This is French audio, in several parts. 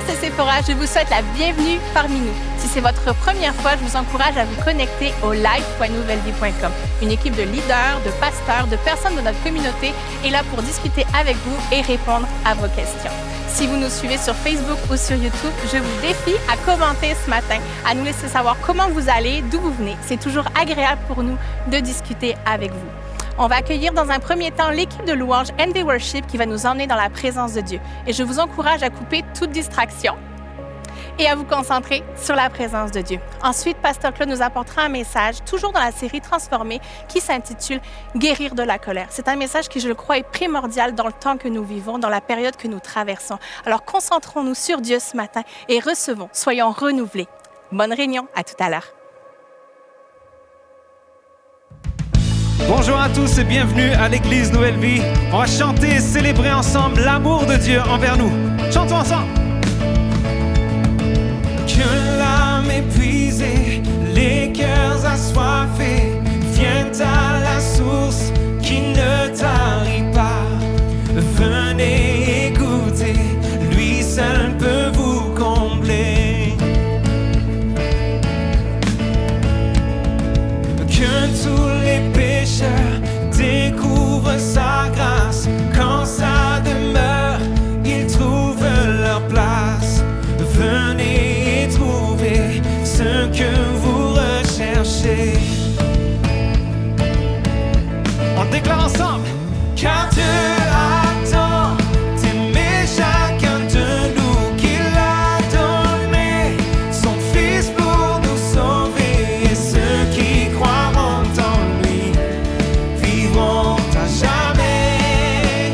c'est Sephora, je vous souhaite la bienvenue parmi nous. Si c'est votre première fois, je vous encourage à vous connecter au live.nouvellevie.com. Une équipe de leaders, de pasteurs, de personnes de notre communauté est là pour discuter avec vous et répondre à vos questions. Si vous nous suivez sur Facebook ou sur YouTube, je vous défie à commenter ce matin, à nous laisser savoir comment vous allez, d'où vous venez. C'est toujours agréable pour nous de discuter avec vous. On va accueillir dans un premier temps l'équipe de louanges and the worship qui va nous emmener dans la présence de Dieu. Et je vous encourage à couper toute distraction et à vous concentrer sur la présence de Dieu. Ensuite, Pasteur Claude nous apportera un message, toujours dans la série Transformée, qui s'intitule « Guérir de la colère ». C'est un message qui, je le crois, est primordial dans le temps que nous vivons, dans la période que nous traversons. Alors, concentrons-nous sur Dieu ce matin et recevons, soyons renouvelés. Bonne réunion, à tout à l'heure. Bonjour à tous et bienvenue à l'Église Nouvelle Vie. On va chanter et célébrer ensemble l'amour de Dieu envers nous. Chantons ensemble. Que l'âme épuisée, les cœurs assoiffés viennent à la source qui ne tarit pas. Venez écouter, lui seul peut vous combler. Que tous les pécheurs découvrent sa grâce. Quand sa demeure, ils trouvent leur place. Venez trouver ce que vous recherchez. On déclare ensemble. Car Dieu attend d'aimer chacun de nous, qu'il a donné son Fils pour nous sauver. Et ceux qui croiront en lui vivront à jamais.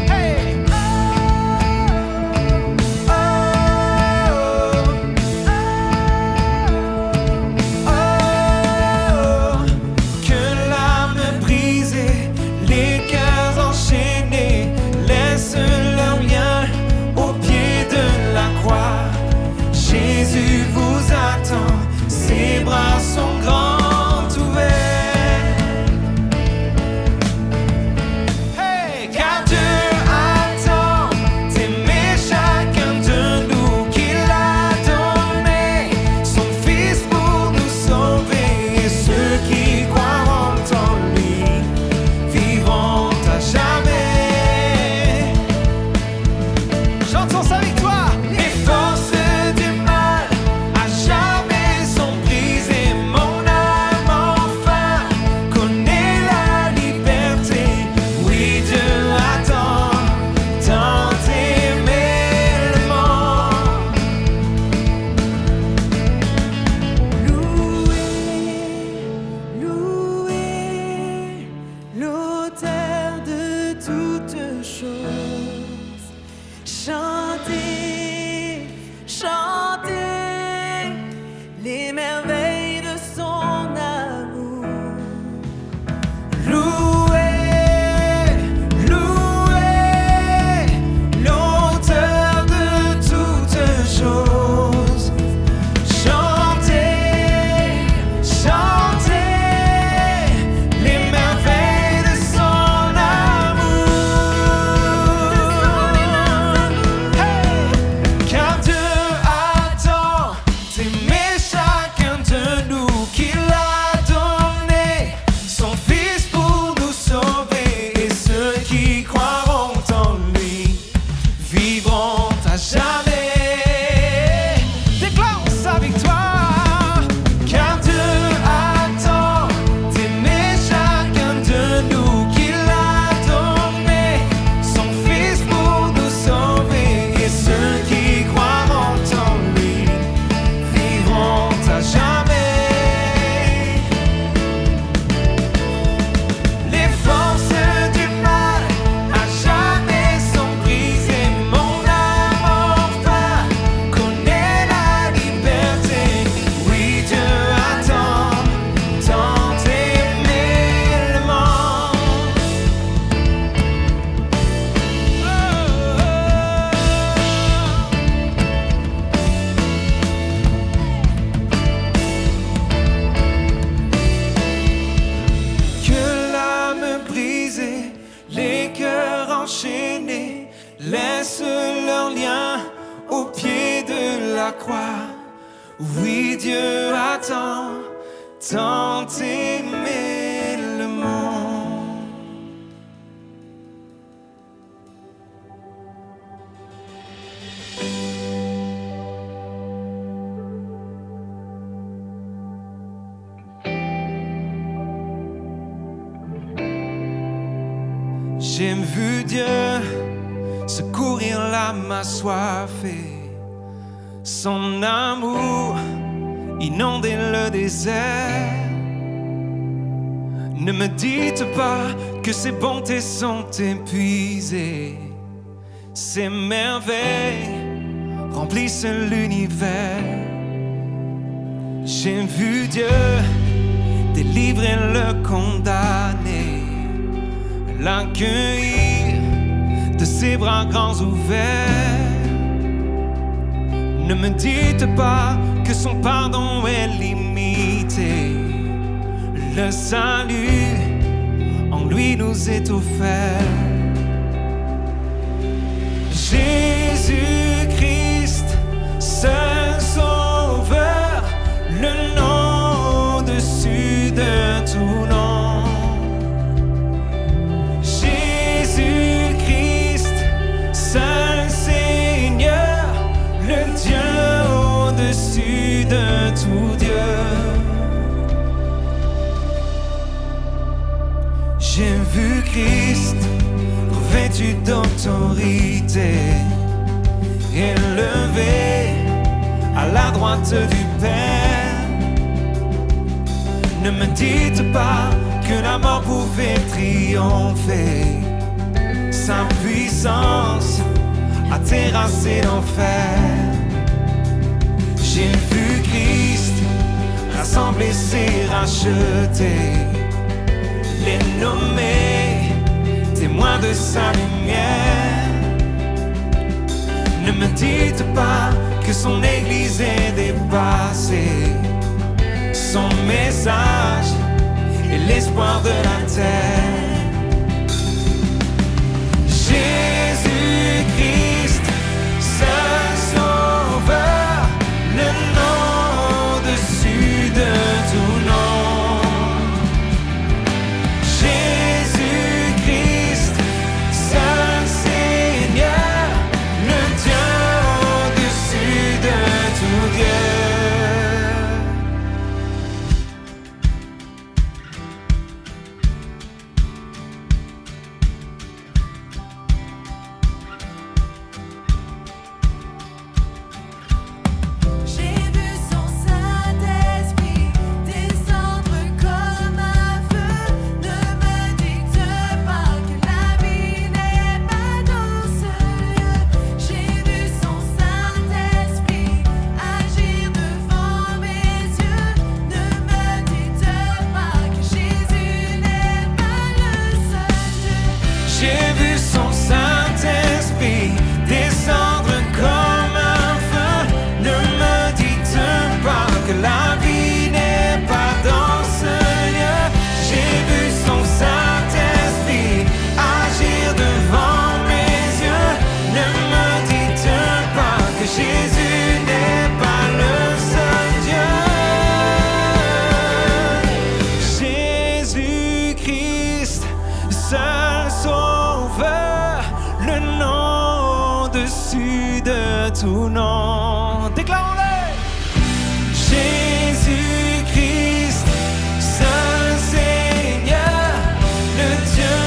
Hey! Oh, oh, oh, oh. Que l'âme brisée croix. Oui, Dieu a tant aimé le monde. J'ai vu Dieu secourir l'âme assoiffée, son amour inonder le désert. Ne me dites pas que ses bontés sont épuisées, ses merveilles remplissent l'univers. J'ai vu Dieu délivrer le condamné, l'accueillir de ses bras grands ouverts. Ne me dites pas que son pardon est limité. Le salut en lui nous est offert. Jésus-Christ, seul sauveur, le nom au-dessus de tout nom. Jésus-Christ, seul Seigneur, le Dieu au-dessus de tout Dieu. J'ai vu Christ revêtu d'autorité, élevé à la droite du Père. Ne me dites pas que la mort pouvait triompher. Sa puissance a terrassé l'enfer. J'ai vu Christ rassembler ses rachetés, les nommer témoins de sa lumière. Ne me dites pas que son église est dépassée. Son message est l'espoir de la terre. Jésus-Christ, seul sauveur, le nom au-dessus de tout nom. Jésus-Christ, seul Seigneur, le Dieu au-dessus de tout Dieu. Tout nom, déclarons-le. Jésus-Christ, seul Seigneur, le Dieu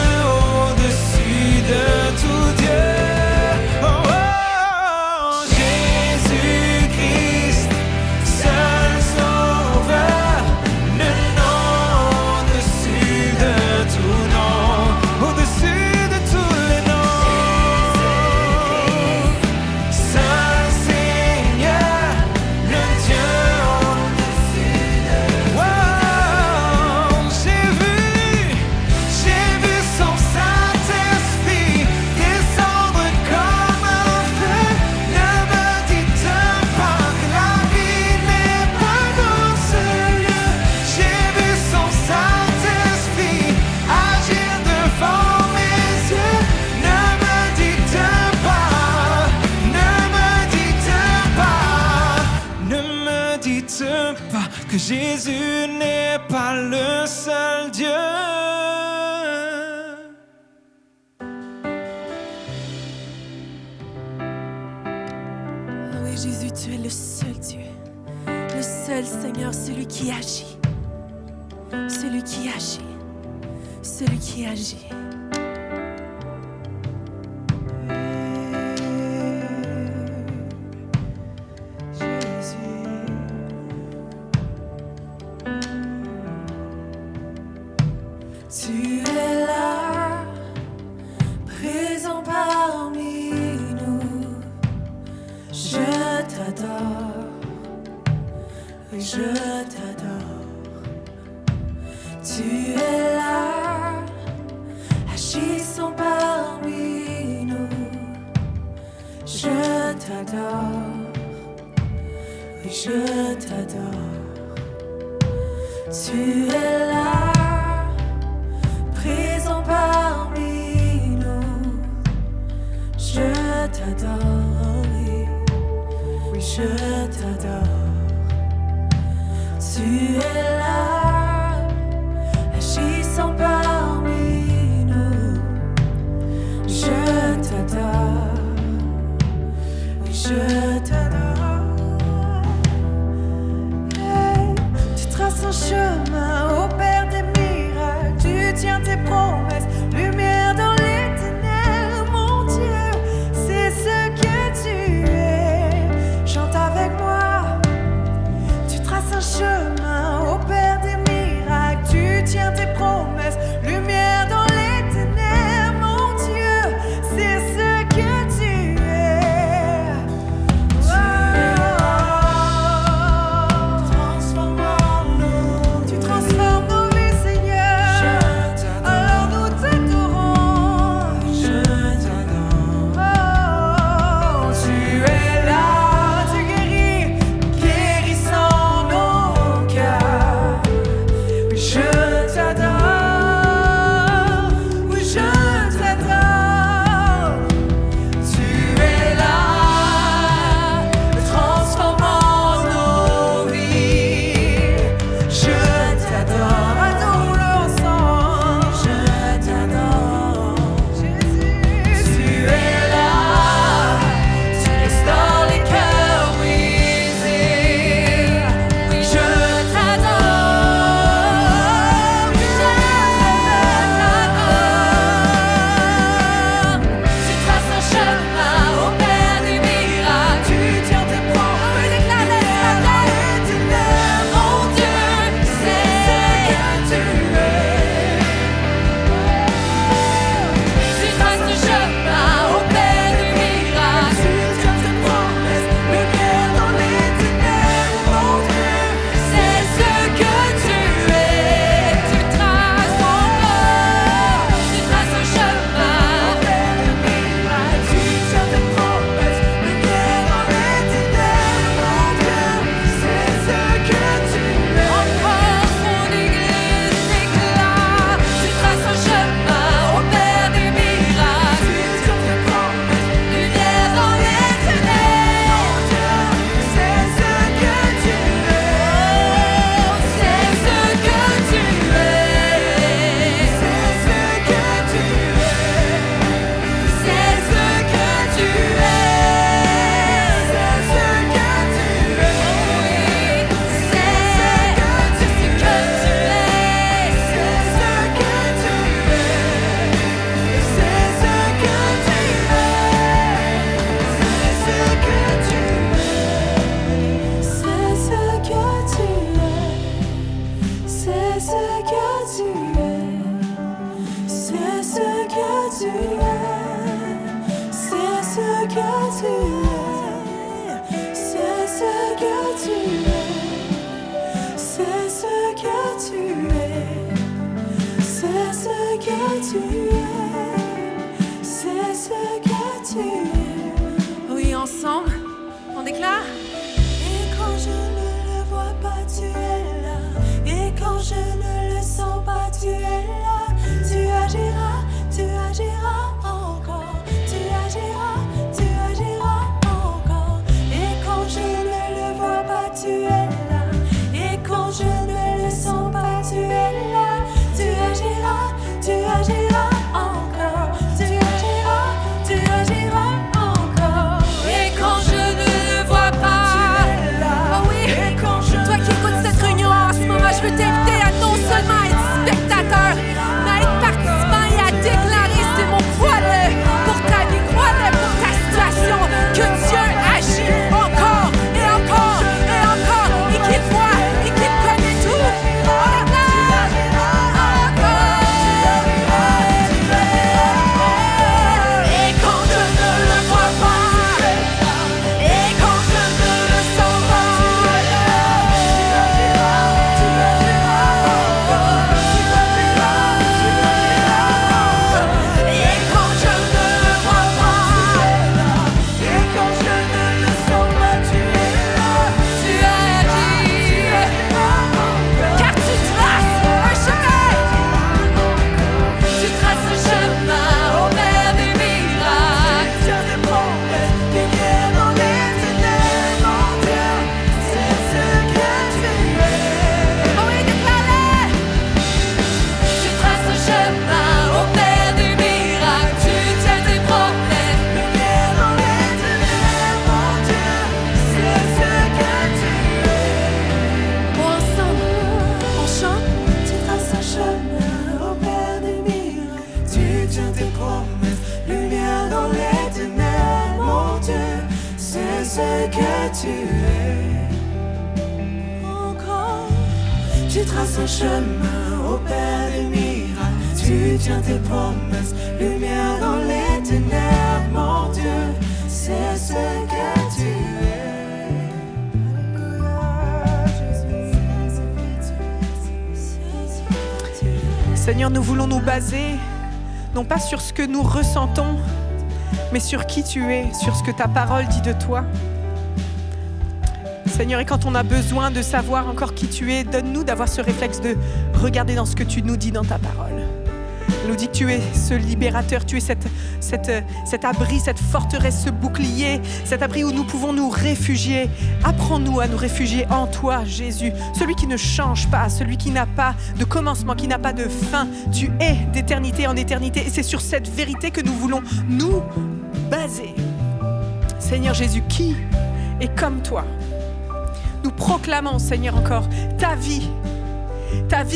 au-dessus de tout Dieu. Oh, oh, oh. Jésus-Christ, seul sauveur, le nom au-dessus de tout nom, au-dessus de tous les noms. Seul Seigneur, Jésus n'est pas le seul Dieu. Oui, Jésus, tu es le seul Dieu, le seul Seigneur, celui qui agit, celui qui agit, celui qui agit. Tu es là, présent parmi nous. Je t'adore, oui, je t'adore. Tu es là, agissant parmi nous. Je t'adore, oui, je t'adore. Tu es là, présent parmi nous. Je t'adore, oui, je t'adore. Tu es là, agissant parmi nous. Je t'adore, oui, je t'adore. Hey, tu traces un chemin au Père des miracles. Tu tiens tes promesses, lumière dans les ténèbres, mon Dieu, c'est ce que tu es. Chante avec moi. Tu traces un chemin au Père des miracles. Tu tiens tes promesses, lumière dans les ténèbres, mon Dieu, c'est ce que tu es. Tu transformes nos vies, Seigneur. Alors nous t'adorons. Oh, tu es là, tu guéris, guérissant nos cœurs. Oui, je t'adore. Oui, je t'adore. Tu es là, transformant nos vies. Je t'adore. Adorons-le ensemble. Je t'adore. Jésus, tu es là, tu restaures les cœurs brisés. Oui, je t'adore. Oui, je t'adore. Tu traces un chemin au Père des miracles. Tu tiens tes promesses, déclare la ténèbres, mon Dieu, c'est ce que tu es. Tu traces un chemin au Père des miracles. Tu tiens tes promesses, lumière dans les ténèbres, mon Dieu, c'est ce que tu es. Tu traces encore, tu traces un chemin au Père des miracles. Tu tiens tes promesses, lumière dans les ténèbres, mon Dieu, c'est ce que tu es. Encore son église déclare, tu traces un chemin au Père des miracles. Tu tiens tes promesses, lumière dans les ténèbres, mon Dieu, c'est ce que tu es. C'est ce que tu es. C'est ce que tu es. C'est ce que tu es. C'est ce que tu es. C'est ce que tu es. C'est ce que tu es. C'est ce que tu es. C'est ce que tu es. C'est ce que tu es. C'est ce que tu es. C'est ce que tu es. C'est ce que tu es. C'est ce que tu es. C'est ce que tu es. C'est ce que tu es. C'est ce que tu es. Oui, ensemble, on déclare. Et quand je ne le vois pas, tu es là. Et quand je ne le sens pas, tu es là. Tu agiras, tu agiras encore. Tu agiras, tu agiras encore. Et quand je ne le vois pas, tu es là. Et quand je ce que tu es. Encore, tu traces un chemin au Père des miracles. Tu tiens tes promesses, lumière dans les ténèbres. Mon Dieu, c'est ce que tu es. Alléluia, Jésus, c'est ce que tu es. Seigneur, nous voulons nous baser, non pas sur ce que nous ressentons, mais sur qui tu es, sur ce que ta parole dit de toi. Seigneur, et quand on a besoin de savoir encore qui tu es, donne-nous d'avoir ce réflexe de regarder dans ce que tu nous dis dans ta parole. Tu nous dis que tu es ce libérateur, tu es cet abri, cette forteresse, ce bouclier, cet abri où nous pouvons nous réfugier. Apprends-nous à nous réfugier en toi, Jésus, celui qui ne change pas, celui qui n'a pas de commencement, qui n'a pas de fin. Tu es d'éternité en éternité et c'est sur cette vérité que nous voulons nous baser. Seigneur Jésus, qui est comme toi? Nous proclamons, Seigneur, encore ta vie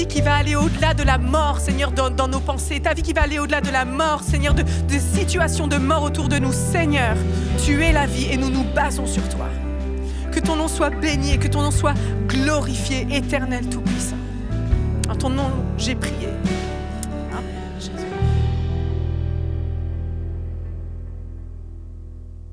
qui va aller au-delà de la mort, Seigneur, dans nos pensées, ta vie qui va aller au-delà de la mort, Seigneur, de situations de mort autour de nous. Seigneur, tu es la vie et nous nous basons sur toi. Que ton nom soit béni et que ton nom soit glorifié, Éternel Tout-Puissant. En ton nom, j'ai prié. Amen, Jésus.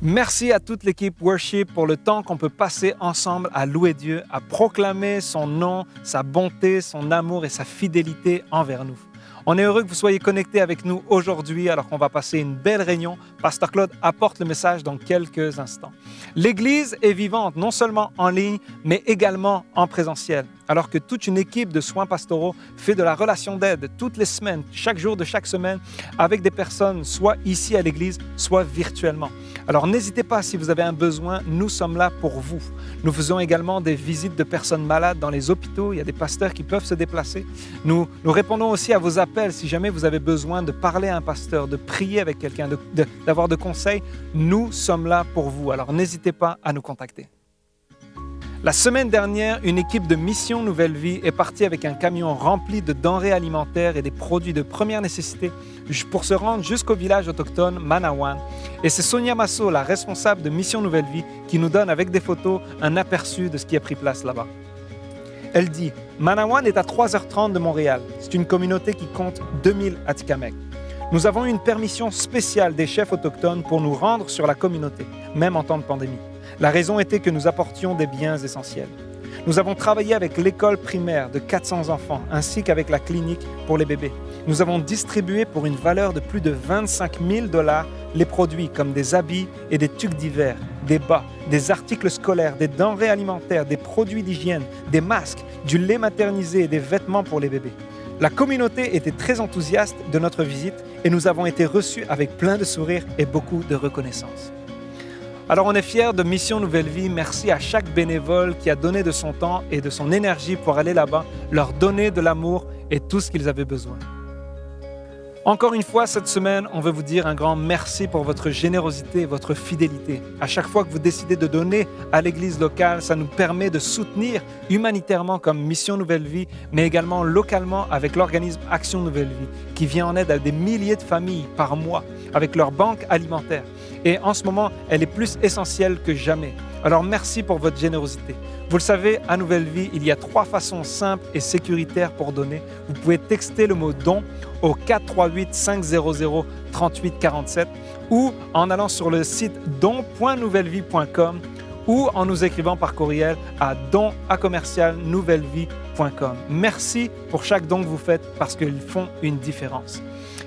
Merci à toute l'équipe Worship pour le temps qu'on peut passer ensemble à louer Dieu, à proclamer son nom, sa bonté, son amour et sa fidélité envers nous. On est heureux que vous soyez connectés avec nous aujourd'hui alors qu'on va passer une belle réunion. Pasteur Claude apporte le message dans quelques instants. L'Église est vivante non seulement en ligne, mais également en présentiel. Alors que toute une équipe de soins pastoraux fait de la relation d'aide toutes les semaines, chaque jour de chaque semaine, avec des personnes soit ici à l'Église, soit virtuellement. Alors n'hésitez pas si vous avez un besoin, nous sommes là pour vous. Nous faisons également des visites de personnes malades dans les hôpitaux. Il y a des pasteurs qui peuvent se déplacer. Nous répondons aussi à vos appels si jamais vous avez besoin de parler à un pasteur, de prier avec quelqu'un, d'avoir de conseils. Nous sommes là pour vous. Alors n'hésitez pas à nous contacter. La semaine dernière, une équipe de Mission Nouvelle Vie est partie avec un camion rempli de denrées alimentaires et des produits de première nécessité pour se rendre jusqu'au village autochtone Manawan. Et c'est Sonia Masso, la responsable de Mission Nouvelle Vie, qui nous donne avec des photos un aperçu de ce qui a pris place là-bas. Elle dit « Manawan est à 3h30 de Montréal. C'est une communauté qui compte 2000 Atikamekw. Nous avons eu une permission spéciale des chefs autochtones pour nous rendre sur la communauté, même en temps de pandémie. La raison était que nous apportions des biens essentiels. Nous avons travaillé avec l'école primaire de 400 enfants ainsi qu'avec la clinique pour les bébés. Nous avons distribué pour une valeur de plus de 25 000 $ les produits comme des habits et des tuques d'hiver, des bas, des articles scolaires, des denrées alimentaires, des produits d'hygiène, des masques, du lait maternisé et des vêtements pour les bébés. La communauté était très enthousiaste de notre visite et nous avons été reçus avec plein de sourires et beaucoup de reconnaissance. Alors on est fiers de Mission Nouvelle Vie. Merci à chaque bénévole qui a donné de son temps et de son énergie pour aller là-bas, leur donner de l'amour et tout ce qu'ils avaient besoin. Encore une fois, cette semaine, on veut vous dire un grand merci pour votre générosité et votre fidélité. À chaque fois que vous décidez de donner à l'Église locale, ça nous permet de soutenir humanitairement comme Mission Nouvelle Vie, mais également localement avec l'organisme Action Nouvelle Vie, qui vient en aide à des milliers de familles par mois avec leur banque alimentaire. Et en ce moment, elle est plus essentielle que jamais. Alors merci pour votre générosité. Vous le savez, à Nouvelle Vie, il y a 3 façons simples et sécuritaires pour donner. Vous pouvez texter le mot « don » au 438-500-3847 ou en allant sur le site don.nouvellevie.com ou en nous écrivant par courriel à don@nouvellevie.com. Merci pour chaque don que vous faites parce qu'ils font une différence.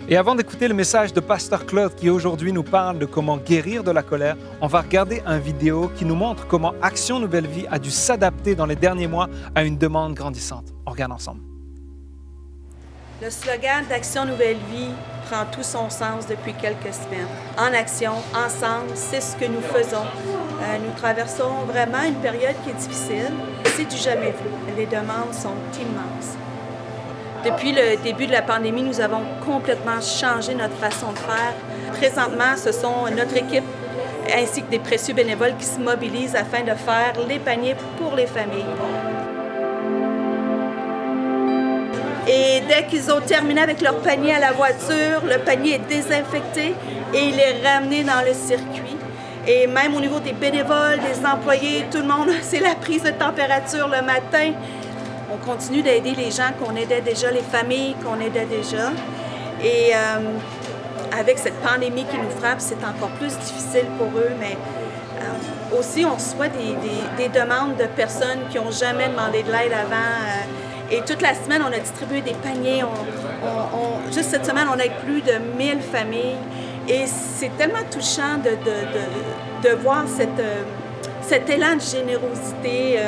Et avant d'écouter le message de Pasteur Claude qui aujourd'hui nous parle de comment guérir de la colère, on va regarder une vidéo qui nous montre comment Action Nouvelle Vie a dû s'adapter dans les derniers mois à une demande grandissante. On regarde ensemble. Le slogan d'Action Nouvelle Vie prend tout son sens depuis quelques semaines. En action, ensemble, c'est ce que nous faisons. Nous traversons vraiment une période qui est difficile. C'est du jamais vu. Les demandes sont immenses. Depuis le début de la pandémie, nous avons complètement changé notre façon de faire. Présentement, ce sont notre équipe ainsi que des précieux bénévoles qui se mobilisent afin de faire les paniers pour les familles. Et dès qu'ils ont terminé avec leur panier à la voiture, le panier est désinfecté et il est ramené dans le circuit. Et même au niveau des bénévoles, des employés, tout le monde, c'est la prise de température le matin. On continue d'aider les gens qu'on aidait déjà, les familles qu'on aidait déjà. Et avec cette pandémie qui nous frappe, c'est encore plus difficile pour eux, mais aussi on reçoit des demandes de personnes qui n'ont jamais demandé de l'aide avant. Et toute la semaine, on a distribué des paniers. Juste cette semaine, on aide plus de 1000 familles. Et c'est tellement touchant de voir cet élan de générosité.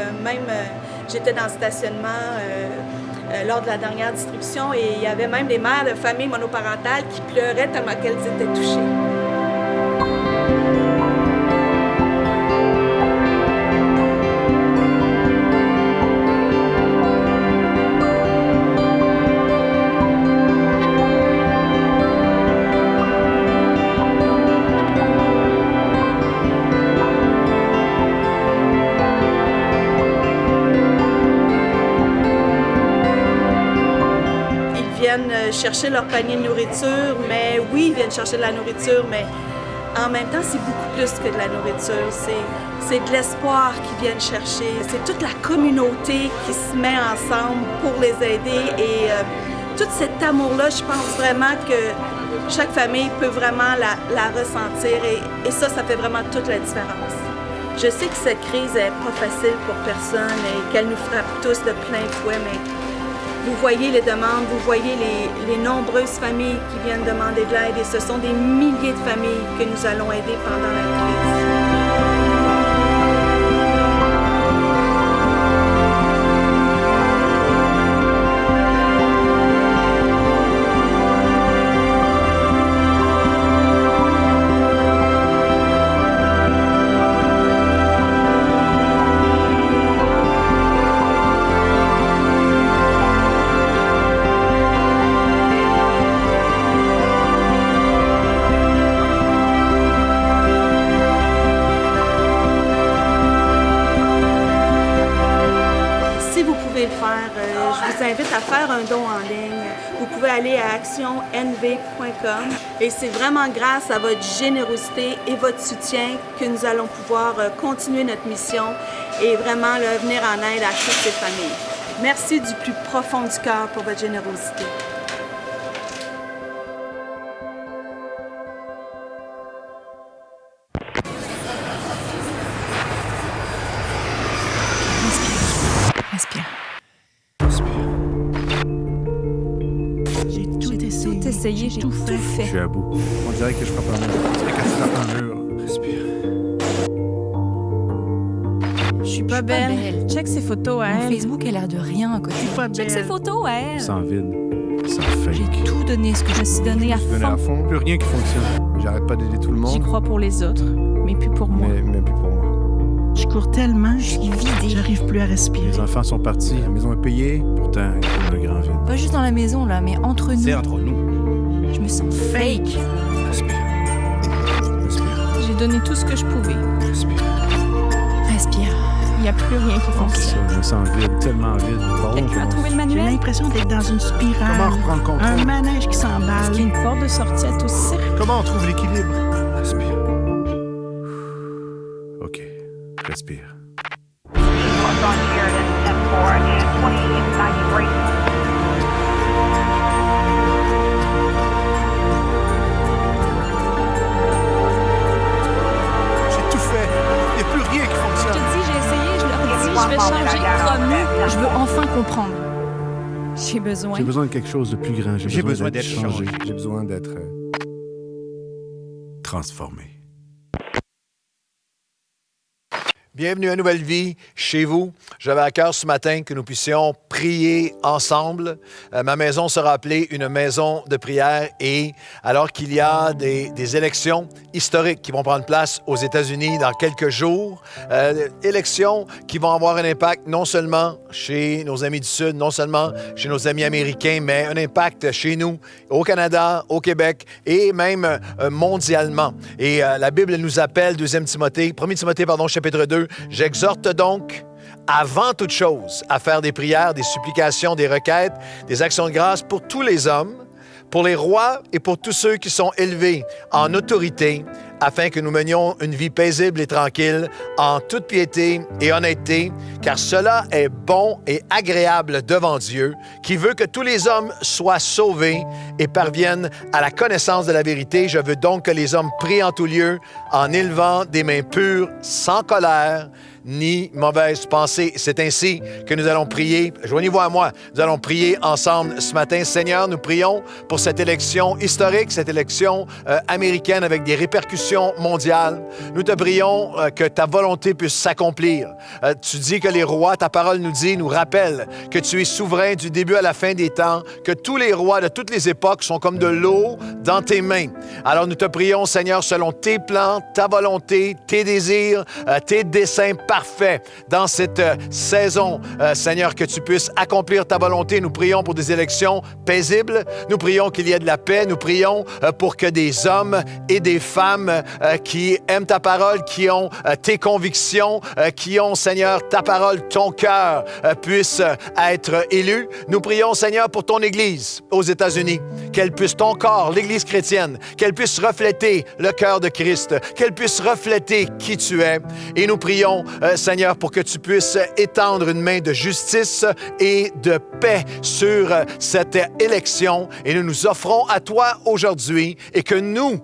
J'étais dans le stationnement lors de la dernière distribution et il y avait même des mères de familles monoparentales qui pleuraient tellement qu'elles étaient touchées. Chercher leur panier de nourriture, mais oui, ils viennent chercher de la nourriture, mais en même temps, c'est beaucoup plus que de la nourriture. C'est de l'espoir qu'ils viennent chercher. C'est toute la communauté qui se met ensemble pour les aider et tout cet amour-là, je pense vraiment que chaque famille peut vraiment la ressentir et ça fait vraiment toute la différence. Je sais que cette crise n'est pas facile pour personne et qu'elle nous frappe tous de plein fouet, mais vous voyez les demandes, vous voyez les nombreuses familles qui viennent demander de l'aide et ce sont des milliers de familles que nous allons aider pendant la crise. Je vous invite à faire un don en ligne. Vous pouvez aller à actionnv.com et c'est vraiment grâce à votre générosité et votre soutien que nous allons pouvoir continuer notre mission et vraiment venir en aide à toutes ces familles. Merci du plus profond du cœur pour votre générosité. Respire. J'ai essayé, j'ai tout fait. Je suis à bout. On dirait que je frappe un mur. On dirait que je frappe un mur. Respire. Je suis pas belle. Check ses photos à Mon elle. Facebook a l'air de rien à côté. Check ses photos à elle. Sans vide. Sans fake. J'ai tout donné, ce que je me suis donné à Je venais à fond. fond. Plus rien qui fonctionne. J'arrête pas d'aider tout le J'y monde. crois pour les autres, mais plus pour moi. Mais plus pour moi. Je cours tellement, Je suis vidée. j'arrive plus à respirer. Les enfants sont partis. La maison est payée. Pourtant, il y a comme un grand vide. Pas juste dans la maison, là, mais entre nous. C'est entre nous. Je me sens fake. Respire. Respire. J'ai donné tout ce que je pouvais. Respire. Respire. Il n'y a plus rien qui Oh, c'est ça. fonctionne. Je me sens vide. Tellement vide. Par où on Quelqu'un a commence? trouvé le J'ai manuel? l'impression d'être dans une Comment spirale. reprendre le contrôle? Un manège qui Est-ce s'emballe. qu'il y a une porte de sortie à tout cirque? Comment on trouve l'équilibre? Respire. OK. Respire. J'ai tout fait. Il n'y a plus rien qui Je fonctionne. te dis, j'ai essayé, je leur dis, je vais changer, promis. Je veux enfin comprendre. J'ai besoin. J'ai besoin de quelque chose de plus grand. J'ai besoin d'être changé. changé. J'ai besoin d'être transformé. Bienvenue à Nouvelle Vie, chez vous. J'avais à cœur ce matin que nous puissions prier ensemble. Ma maison sera appelée une maison de prière et alors qu'il y a des élections historiques qui vont prendre place aux États-Unis dans quelques jours, élections qui vont avoir un impact non seulement chez nos amis du Sud, non seulement chez nos amis américains, mais un impact chez nous, au Canada, au Québec et même mondialement. Et la Bible nous appelle, 1 Timothée, chapitre 2, « J'exhorte donc, avant toute chose, à faire des prières, des supplications, des requêtes, des actions de grâce pour tous les hommes, pour les rois et pour tous ceux qui sont élevés en autorité, afin que nous menions une vie paisible et tranquille, en toute piété et honnêteté, car cela est bon et agréable devant Dieu, qui veut que tous les hommes soient sauvés et parviennent à la connaissance de la vérité. Je veux donc que les hommes prient en tout lieu, en élevant des mains pures, sans colère, ni mauvaise pensée. C'est ainsi que nous allons prier. Joignez-vous à moi. Nous allons prier ensemble ce matin. Seigneur, nous prions pour cette élection historique, cette élection américaine avec des répercussions mondiales. Nous te prions que ta volonté puisse s'accomplir. Tu dis que les rois, ta parole nous dit, nous rappelle que tu es souverain du début à la fin des temps, que tous les rois de toutes les époques sont comme de l'eau dans tes mains. Alors nous te prions, Seigneur, selon tes plans, ta volonté, tes désirs, tes desseins parfait dans cette saison, Seigneur, que tu puisses accomplir ta volonté. Nous prions pour des élections paisibles. Nous prions qu'il y ait de la paix. Nous prions pour que des hommes et des femmes qui aiment ta parole, qui ont tes convictions, qui ont, Seigneur, ta parole, ton cœur, puissent être élus. Nous prions, Seigneur, pour ton Église aux États-Unis, qu'elle puisse, ton corps, l'Église chrétienne, qu'elle puisse refléter le cœur de Christ, qu'elle puisse refléter qui tu es. Et nous prions, Seigneur, pour que tu puisses étendre une main de justice et de paix sur cette élection. Et nous nous offrons à toi aujourd'hui et que nous,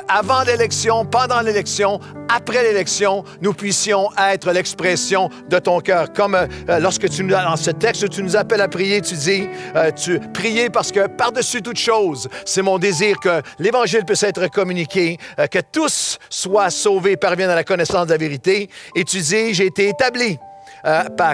avant l'élection, pendant l'élection, après l'élection, nous puissions être l'expression de ton cœur. Comme lorsque dans ce texte, tu nous appelles à prier, tu dis, priez parce que par-dessus toute chose, c'est mon désir que l'Évangile puisse être communiqué, que tous soient sauvés, parviennent à la connaissance de la vérité. Et tu dis, j'ai été établi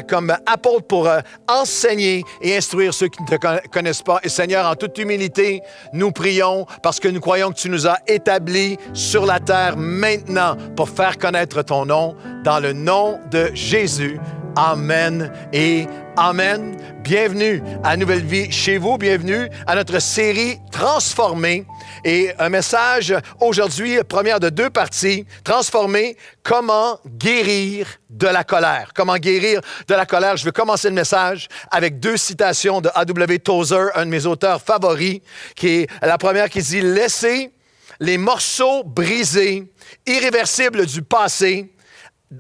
comme apôtre pour enseigner et instruire ceux qui ne te connaissent pas. Et Seigneur, en toute humilité, nous prions parce que nous croyons que tu nous as établis sur la terre maintenant pour faire connaître ton nom. Dans le nom de Jésus. Amen et Amen. Bienvenue à Nouvelle Vie chez vous. Bienvenue à notre série Transformée. Et un message aujourd'hui, première de 2 parties. Transformée, comment guérir de la colère. Comment guérir de la colère. Je vais commencer le message avec 2 citations de A.W. Tozer, un de mes auteurs favoris, qui est la première qui dit « Laissez les morceaux brisés, irréversibles du passé,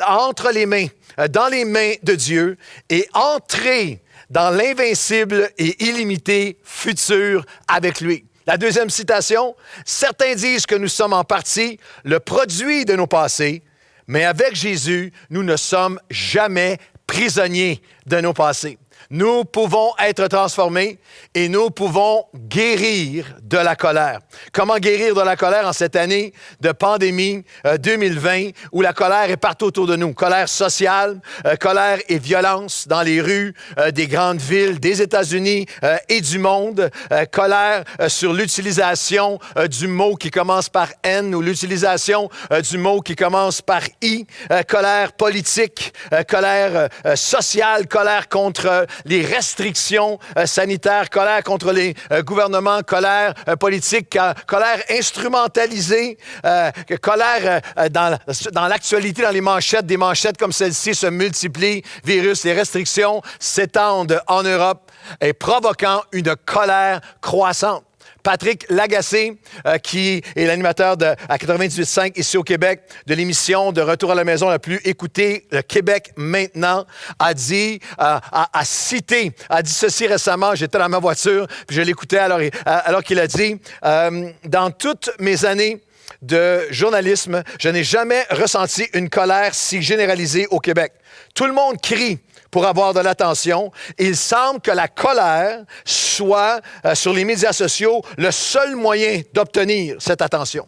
entre les mains, dans les mains de Dieu et entrer dans l'invincible et illimité futur avec lui. » La deuxième citation, « Certains disent que nous sommes en partie le produit de nos passés, mais avec Jésus, nous ne sommes jamais prisonniers de nos passés. » Nous pouvons être transformés et nous pouvons guérir de la colère. Comment guérir de la colère en cette année de pandémie 2020 où la colère est partout autour de nous? Colère sociale, colère et violence dans les rues des grandes villes des États-Unis et du monde. Colère sur l'utilisation du mot qui commence par N ou l'utilisation du mot qui commence par I. Colère politique, colère sociale, colère contre les restrictions sanitaires, colère contre les gouvernements, colère politique, colère instrumentalisée, colère dans l'actualité, dans les manchettes. Des manchettes comme celle-ci se multiplient. Virus, les restrictions s'étendent en Europe et provoquant une colère croissante. Patrick Lagacé, qui est l'animateur à 98.5 ici au Québec, de l'émission de Retour à la maison la plus écoutée, le Québec maintenant, a dit ceci récemment, j'étais dans ma voiture, puis je l'écoutais alors qu'il a dit « Dans toutes mes années de journalisme, je n'ai jamais ressenti une colère si généralisée au Québec. Tout le monde crie pour avoir de l'attention. Il semble que la colère soit, sur les médias sociaux, le seul moyen d'obtenir cette attention. »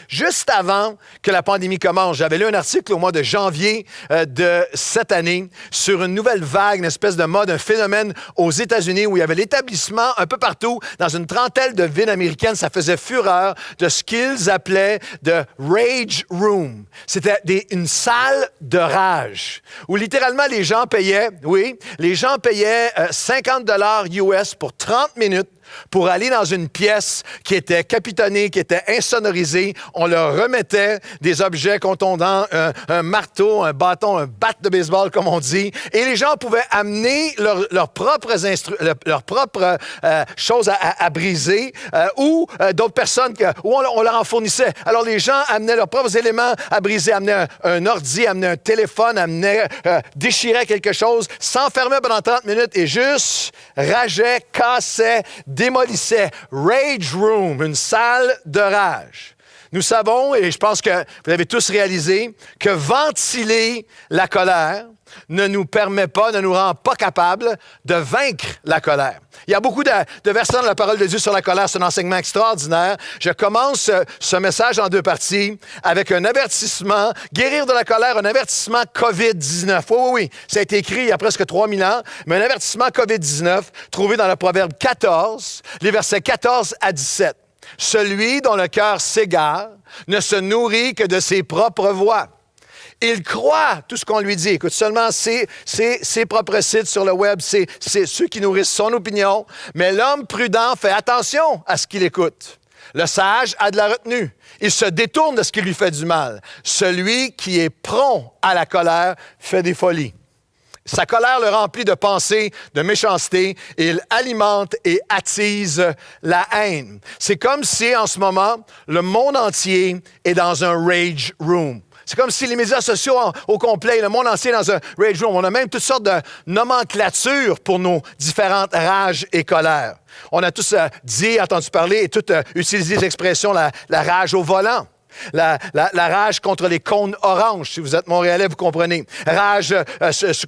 Juste avant que la pandémie commence, j'avais lu un article au mois de janvier de cette année sur une nouvelle vague, une espèce de mode, un phénomène aux États-Unis où il y avait l'établissement un peu partout, dans une trentaine de villes américaines, ça faisait fureur, de ce qu'ils appelaient de Rage Room. C'était une salle de rage où littéralement les gens payaient, $50 US pour 30 minutes pour aller dans une pièce qui était capitonnée, qui était insonorisée. on leur remettait des objets contondants, un marteau, un bâton, un bat de baseball, comme on dit, et les gens pouvaient amener leurs propres choses à briser ou d'autres personnes où on leur en fournissait. Alors, les gens amenaient leurs propres éléments à briser, amenaient un ordi, amenaient un téléphone, déchiraient quelque chose, s'enfermaient pendant 30 minutes et juste rageaient, cassaient, démolissaient. Rage room, une salle de rage. Nous savons, et je pense que vous avez tous réalisé, que ventiler la colère ne nous permet pas, ne nous rend pas capables de vaincre la colère. Il y a beaucoup de versets dans la parole de Dieu sur la colère. C'est un enseignement extraordinaire. Je commence ce message en 2 parties avec un avertissement, guérir de la colère, un avertissement COVID-19. Oui. Ça a été écrit il y a presque 3000 ans, mais un avertissement COVID-19 trouvé dans le Proverbe 14, les versets 14 à 17. Celui dont le cœur s'égare ne se nourrit que de ses propres voix. Il croit tout ce qu'on lui dit. Écoute, seulement ses propres sites sur le web, c'est ceux qui nourrissent son opinion. Mais l'homme prudent fait attention à ce qu'il écoute. Le sage a de la retenue. Il se détourne de ce qui lui fait du mal. Celui qui est prompt à la colère fait des folies. Sa colère le remplit de pensées, de méchanceté, et il alimente et attise la haine. C'est comme si, en ce moment, le monde entier est dans un rage room. C'est comme si les médias sociaux au complet, le monde entier est dans un rage room. On a même toutes sortes de nomenclatures pour nos différentes rages et colères. On a tous entendu parler et tous utilisé l'expression la rage au volant. La rage contre les cônes oranges, si vous êtes Montréalais, vous comprenez. Rage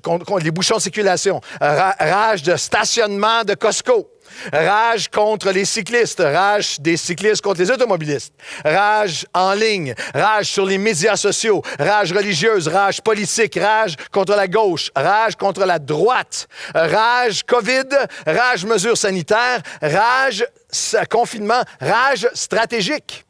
contre les bouchons de circulation. Rage de stationnement de Costco. Rage contre les cyclistes. Rage des cyclistes contre les automobilistes. Rage en ligne. Rage sur les médias sociaux. Rage religieuse. Rage politique. Rage contre la gauche. Rage contre la droite. Rage COVID. Rage mesures sanitaires. Rage confinement. Rage stratégique.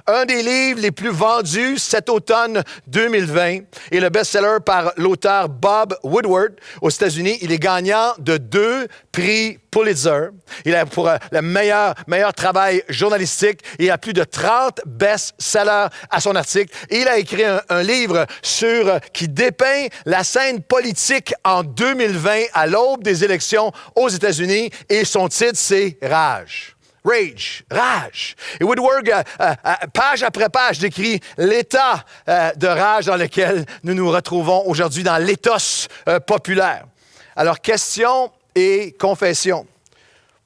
Un des livres les plus vendus cet automne 2020 est le best-seller par l'auteur Bob Woodward aux États-Unis. Il est gagnant de 2 prix Pulitzer. Il a pour le meilleur travail journalistique. Il a plus de 30 best-sellers à son article. Et il a écrit un livre qui dépeint la scène politique en 2020 à l'aube des élections aux États-Unis. Et son titre, c'est Rage. Rage. Et Woodward, page après page, décrit l'état de rage dans lequel nous nous retrouvons aujourd'hui, dans l'éthos populaire. Alors, question et confession.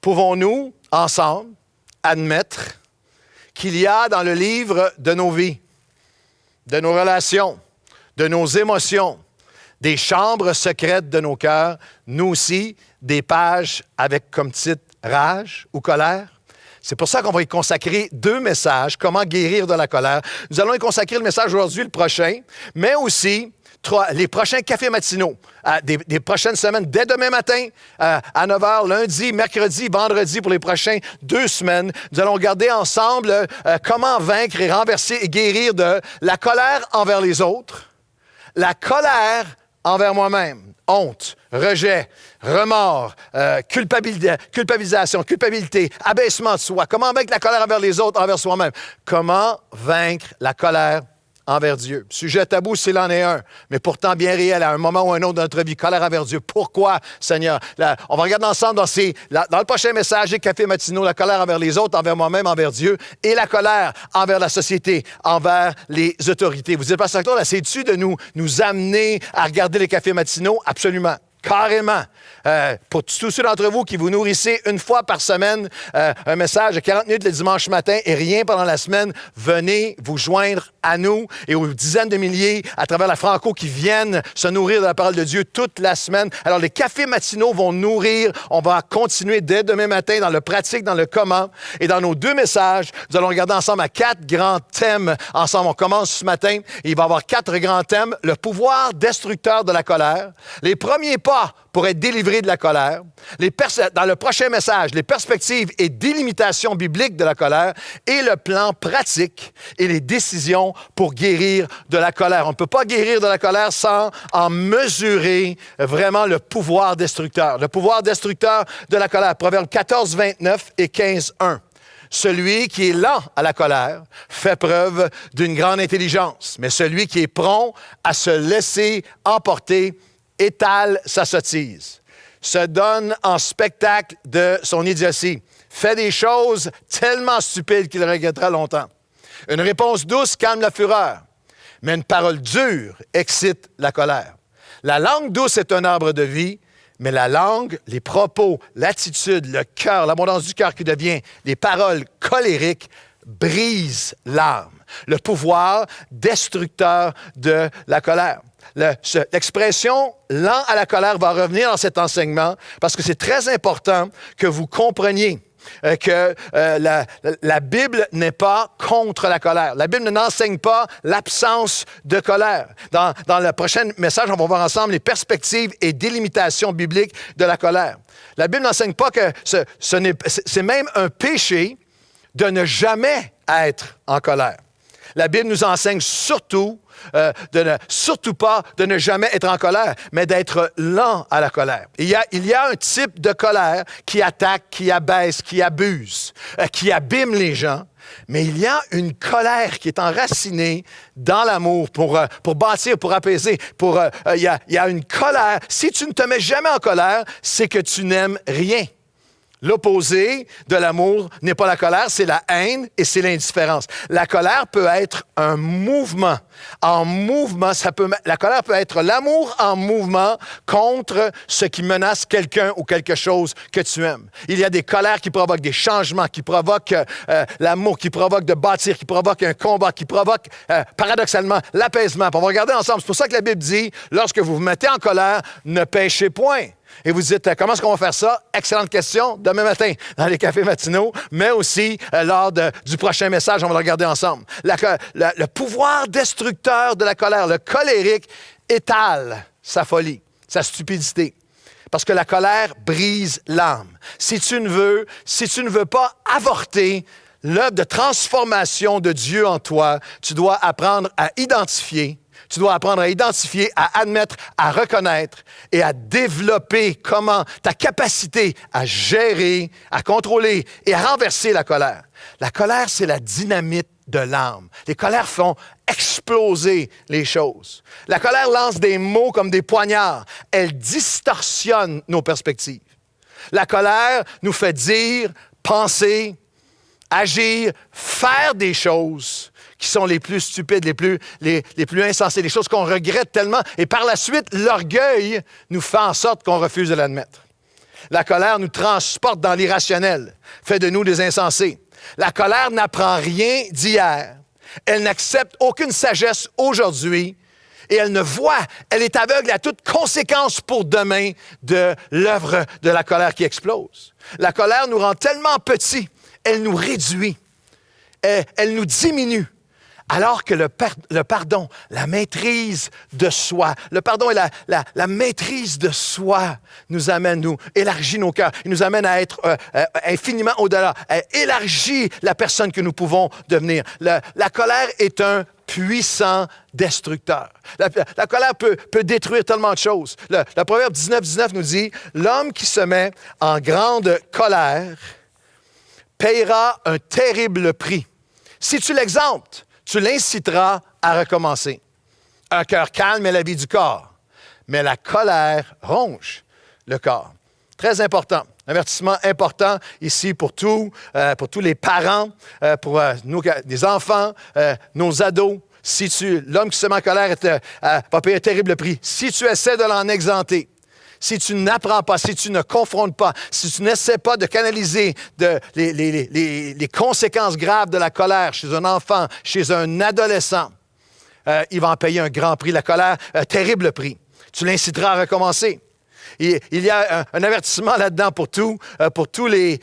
Pouvons-nous, ensemble, admettre qu'il y a dans le livre de nos vies, de nos relations, de nos émotions, des chambres secrètes de nos cœurs, nous aussi, des pages avec comme titre rage ou colère? C'est pour ça qu'on va y consacrer 2 messages, comment guérir de la colère. Nous allons y consacrer le message aujourd'hui, le prochain, mais aussi les prochains cafés matinaux des prochaines semaines, dès demain matin à 9h, lundi, mercredi, vendredi pour les prochains 2 semaines. Nous allons regarder ensemble comment vaincre et renverser et guérir de la colère envers les autres, la colère envers moi-même. Honte, rejet, remords, culpabilisation, culpabilité, abaissement de soi. Comment vaincre la colère envers les autres, envers soi-même? Comment vaincre la colère envers Dieu? Sujet tabou, s'il en est un, mais pourtant bien réel à un moment ou un autre de notre vie. Colère envers Dieu. Pourquoi, Seigneur? On va regarder ensemble dans le prochain message des cafés matinaux, la colère envers les autres, envers moi-même, envers Dieu, et la colère envers la société, envers les autorités. Vous dites, Pasteur Claude, essayez-tu de nous amener à regarder les cafés matinaux? Absolument. Carrément. Pour tous ceux d'entre vous qui vous nourrissez 1 fois par semaine, un message de 40 minutes le dimanche matin et rien pendant la semaine, venez vous joindre à nous et aux dizaines de milliers à travers la Franco qui viennent se nourrir de la parole de Dieu toute la semaine. Alors, les cafés matinaux vont nourrir. On va continuer dès demain matin dans le pratique, dans le comment. Et dans nos 2 messages, nous allons regarder ensemble à 4 grands thèmes. Ensemble, on commence ce matin. Et il va y avoir 4 grands thèmes. Le pouvoir destructeur de la colère. Les premiers pas pour être délivré de la colère. Dans le prochain message, les perspectives et délimitations bibliques de la colère et le plan pratique et les décisions pour guérir de la colère. On ne peut pas guérir de la colère sans en mesurer vraiment le pouvoir destructeur. Le pouvoir destructeur de la colère. Proverbe 14, 29 et 15, 1. Celui qui est lent à la colère fait preuve d'une grande intelligence, mais celui qui est prompt à se laisser emporter étale sa sottise, se donne en spectacle de son idiotie, fait des choses tellement stupides qu'il regrettera longtemps. Une réponse douce calme la fureur, mais une parole dure excite la colère. La langue douce est un arbre de vie, mais la langue, les propos, l'attitude, le cœur, l'abondance du cœur qui devient les paroles colériques brisent l'âme. Le pouvoir destructeur de la colère. L'expression « lent à la colère » va revenir dans cet enseignement parce que c'est très important que vous compreniez que la Bible n'est pas contre la colère. La Bible n'enseigne pas l'absence de colère. Dans le prochain message, on va voir ensemble les perspectives et délimitations bibliques de la colère. La Bible n'enseigne pas que c'est même un péché de ne jamais être en colère. La Bible nous enseigne surtout de ne jamais être en colère, mais d'être lent à la colère. Il y a un type de colère qui attaque, qui abaisse, qui abuse, qui abîme les gens, mais il y a une colère qui est enracinée dans l'amour pour bâtir, pour apaiser. Il y a une colère. Si tu ne te mets jamais en colère, c'est que tu n'aimes rien. L'opposé de l'amour n'est pas la colère, c'est la haine et c'est l'indifférence. La colère peut être un mouvement. En mouvement, la colère peut être l'amour en mouvement contre ce qui menace quelqu'un ou quelque chose que tu aimes. Il y a des colères qui provoquent des changements, qui provoquent l'amour, qui provoquent de bâtir, qui provoquent un combat, qui provoquent paradoxalement l'apaisement. On va regarder ensemble. C'est pour ça que la Bible dit, lorsque vous vous mettez en colère, ne péchez point. Et vous dites, comment est-ce qu'on va faire ça? Excellente question, demain matin, dans les cafés matinaux, mais aussi lors du prochain message, on va le regarder ensemble. Le pouvoir destructeur de la colère, le colérique, étale sa folie, sa stupidité. Parce que la colère brise l'âme. Si tu ne veux pas avorter l'œuvre de transformation de Dieu en toi, tu dois apprendre à identifier. Tu dois apprendre à identifier, à admettre, à reconnaître et à développer ta capacité à gérer, à contrôler et à renverser la colère. La colère, c'est la dynamite de l'âme. Les colères font exploser les choses. La colère lance des mots comme des poignards. Elle distorsionne nos perspectives. La colère nous fait dire, penser, agir, faire des choses qui sont les plus stupides, les plus insensées, les choses qu'on regrette tellement. Et par la suite, l'orgueil nous fait en sorte qu'on refuse de l'admettre. La colère nous transporte dans l'irrationnel, fait de nous des insensés. La colère n'apprend rien d'hier. Elle n'accepte aucune sagesse aujourd'hui. Et elle est aveugle à toute conséquence pour demain de l'œuvre de la colère qui explose. La colère nous rend tellement petits, elle nous réduit, elle nous diminue. Alors que le pardon, la maîtrise de soi, le pardon et la maîtrise de soi nous élargit nos cœurs. Il nous amène à être infiniment au-delà, élargit la personne que nous pouvons devenir. La colère est un puissant destructeur. La colère peut détruire tellement de choses. Le Proverbe 19 nous dit, « L'homme qui se met en grande colère payera un terrible prix. Si tu l'exemptes, tu l'inciteras à recommencer. Un cœur calme est la vie du corps, mais la colère ronge le corps. » Très important. Avertissement important ici pour tous les parents, pour les enfants, nos ados. L'homme qui se met en colère va payer un terrible prix. Si tu essaies de l'en exempter, si tu n'apprends pas, si tu ne confrontes pas, si tu n'essaies pas de canaliser les conséquences graves de la colère chez un enfant, chez un adolescent, il va en payer un grand prix. La colère, un terrible prix. Tu l'inciteras à recommencer. Il y a un avertissement là-dedans pour tous les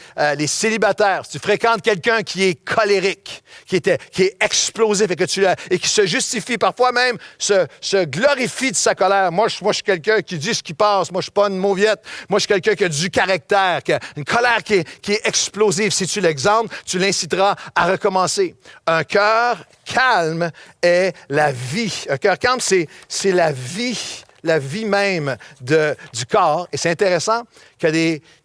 célibataires. Si tu fréquentes quelqu'un qui est colérique, qui est explosif et qui se justifie, parfois même se glorifie de sa colère. Moi, je suis quelqu'un qui dit ce qui passe. Moi, je ne suis pas une mauviette. Moi, je suis quelqu'un qui a du caractère, une colère qui est explosive. Si tu l'exemptes, tu l'inciteras à recommencer. Un cœur calme est la vie. Un cœur calme, c'est la vie. La vie même du corps. Et c'est intéressant que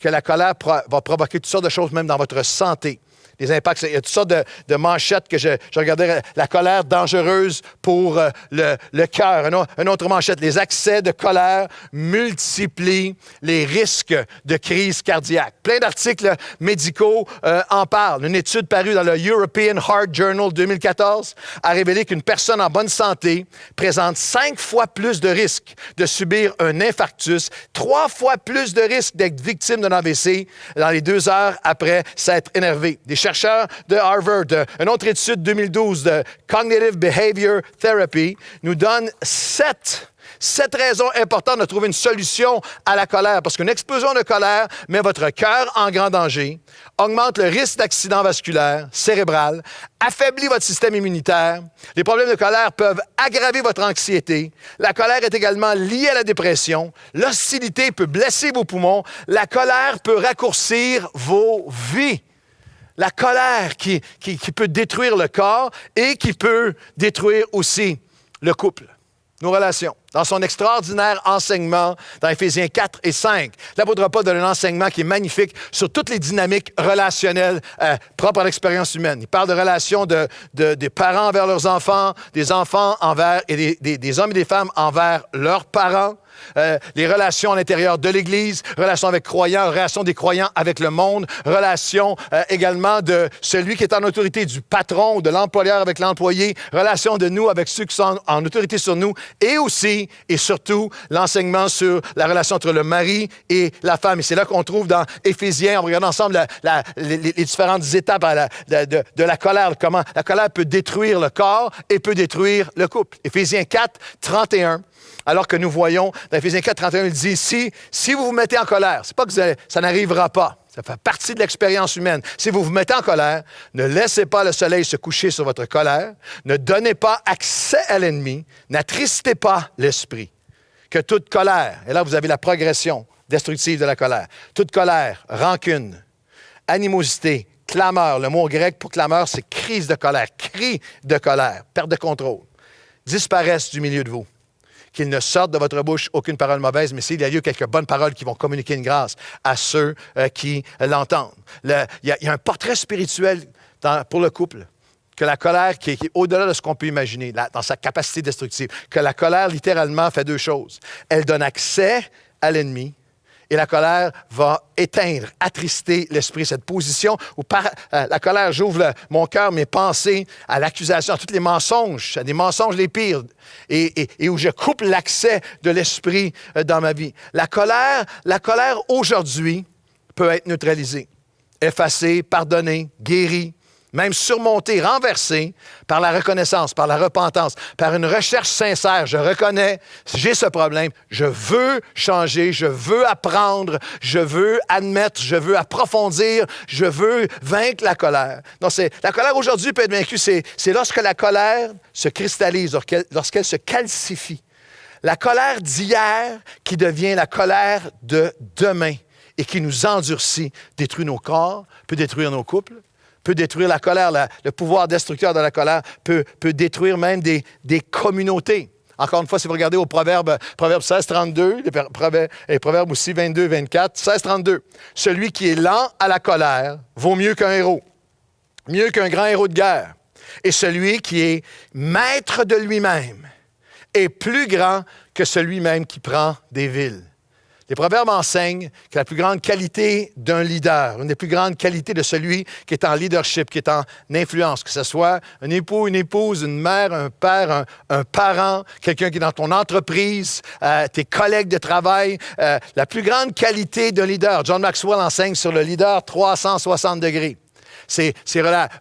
la colère va provoquer toutes sortes de choses, même dans votre santé. des impacts. Il y a toutes sortes de manchettes que je regardais. La colère dangereuse pour le cœur. Une autre manchette. Les accès de colère multiplient les risques de crise cardiaque. Plein d'articles médicaux en parlent. Une étude parue dans le European Heart Journal 2014 a révélé qu'une personne en bonne santé présente 5 fois plus de risques de subir un infarctus, 3 fois plus de risques d'être victime d'un AVC dans les 2 heures après s'être énervé. Des chercheurs de Harvard, une autre étude 2012 de Cognitive Behavior Therapy nous donne 7 raisons importantes de trouver une solution à la colère. Parce qu'une explosion de colère met votre cœur en grand danger, augmente le risque d'accident vasculaire, cérébral, affaiblit votre système immunitaire. Les problèmes de colère peuvent aggraver votre anxiété. La colère est également liée à la dépression. L'hostilité peut blesser vos poumons. La colère peut raccourcir vos vies. La colère qui peut détruire le corps et qui peut détruire aussi le couple, nos relations. Dans son extraordinaire enseignement dans Éphésiens 4 et 5, l'apôtre Paul donne un enseignement qui est magnifique sur toutes les dynamiques relationnelles propres à l'expérience humaine. Il parle de relations des parents envers leurs enfants, des enfants envers et des hommes et des femmes envers leurs parents. Les relations à l'intérieur de l'Église, relations avec croyants, relations des croyants avec le monde, relations également de celui qui est en autorité du patron ou de l'employeur avec l'employé, relations de nous avec ceux qui sont en autorité sur nous, et aussi et surtout l'enseignement sur la relation entre le mari et la femme. Et c'est là qu'on trouve dans Éphésiens, on regarde ensemble les différentes étapes de la colère, comment la colère peut détruire le corps et peut détruire le couple. Éphésiens 4, 31. Alors que nous voyons, dans Éphésiens 4, 31, il dit, si vous vous mettez en colère, c'est pas que ça n'arrivera pas. Ça fait partie de l'expérience humaine. Si vous vous mettez en colère, ne laissez pas le soleil se coucher sur votre colère. Ne donnez pas accès à l'ennemi. N'attristez pas l'esprit. Que toute colère, et là vous avez la progression destructive de la colère, toute colère, rancune, animosité, clameur, le mot grec pour clameur, c'est crise de colère, cri de colère, perte de contrôle, disparaissent du milieu de vous. Qu'il ne sorte de votre bouche aucune parole mauvaise, mais s'il y a lieu quelques bonnes paroles qui vont communiquer une grâce à ceux qui l'entendent. Il y a un portrait spirituel pour le couple, que la colère qui est au-delà de ce qu'on peut imaginer, dans sa capacité destructive, que la colère, littéralement, fait 2 choses. Elle donne accès à l'ennemi, et la colère va éteindre, attrister l'esprit. Cette position où la colère, j'ouvre mon cœur, mes pensées à l'accusation, à tous les mensonges, à des mensonges les pires, et où je coupe l'accès de l'esprit dans ma vie. La colère aujourd'hui peut être neutralisée, effacée, pardonnée, guérie, même surmontée, renversée par la reconnaissance, par la repentance, par une recherche sincère. Je reconnais, j'ai ce problème, je veux changer, je veux apprendre, je veux admettre, je veux approfondir, je veux vaincre la colère. Non, la colère aujourd'hui peut être vaincue, c'est lorsque la colère se cristallise, lorsqu'elle se calcifie. La colère d'hier qui devient la colère de demain et qui nous endurcit, détruit nos corps, peut détruire nos couples, peut détruire la colère, le pouvoir destructeur de la colère peut détruire même des communautés. Encore une fois, si vous regardez au Proverbe 16, 32, les Proverbes aussi 22, 24, 16, 32. Celui qui est lent à la colère vaut mieux qu'un héros, mieux qu'un grand héros de guerre. Et celui qui est maître de lui-même est plus grand que celui-même qui prend des villes. Les Proverbes enseignent que la plus grande qualité d'un leader, une des plus grandes qualités de celui qui est en leadership, qui est en influence, que ce soit un époux, une épouse, une mère, un père, un parent, quelqu'un qui est dans ton entreprise, tes collègues de travail, la plus grande qualité d'un leader. John Maxwell enseigne sur le leader 360 degrés.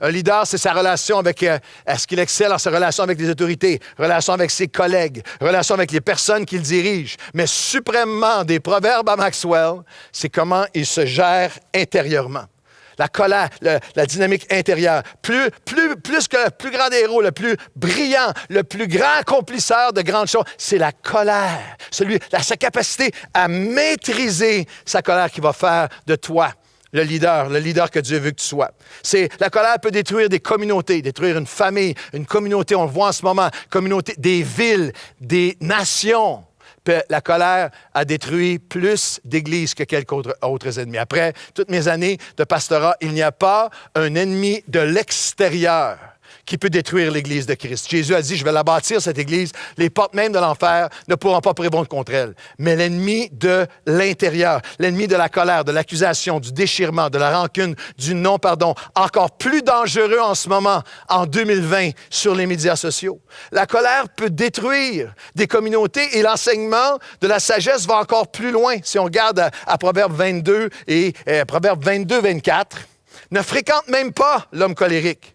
Un leader, c'est sa relation avec, est-ce qu'il excelle dans sa relation avec les autorités, relation avec ses collègues, relation avec les personnes qu'il dirige. Mais suprêmement des proverbes à Maxwell, c'est comment il se gère intérieurement. La colère, la dynamique intérieure. Plus que le plus grand des héros, le plus brillant, le plus grand accomplisseur de grandes choses, c'est la colère. Sa capacité à maîtriser sa colère qui va faire de toi le leader que Dieu veut que tu sois. La colère peut détruire des communautés, détruire une famille, une communauté, on le voit en ce moment, communauté, des villes, des nations, la colère a détruit plus d'églises que quelques autres ennemis. Après toutes mes années de pastorat, il n'y a pas un ennemi de l'extérieur qui peut détruire l'Église de Christ. Jésus a dit, je vais la bâtir, cette Église. Les portes même de l'enfer ne pourront pas prévendre contre elle. Mais l'ennemi de l'intérieur, l'ennemi de la colère, de l'accusation, du déchirement, de la rancune, du non-pardon, encore plus dangereux en ce moment, en 2020, sur les médias sociaux. La colère peut détruire des communautés et l'enseignement de la sagesse va encore plus loin. Si on regarde à Proverbe 22 et Proverbe 22, 24, ne fréquente même pas l'homme colérique.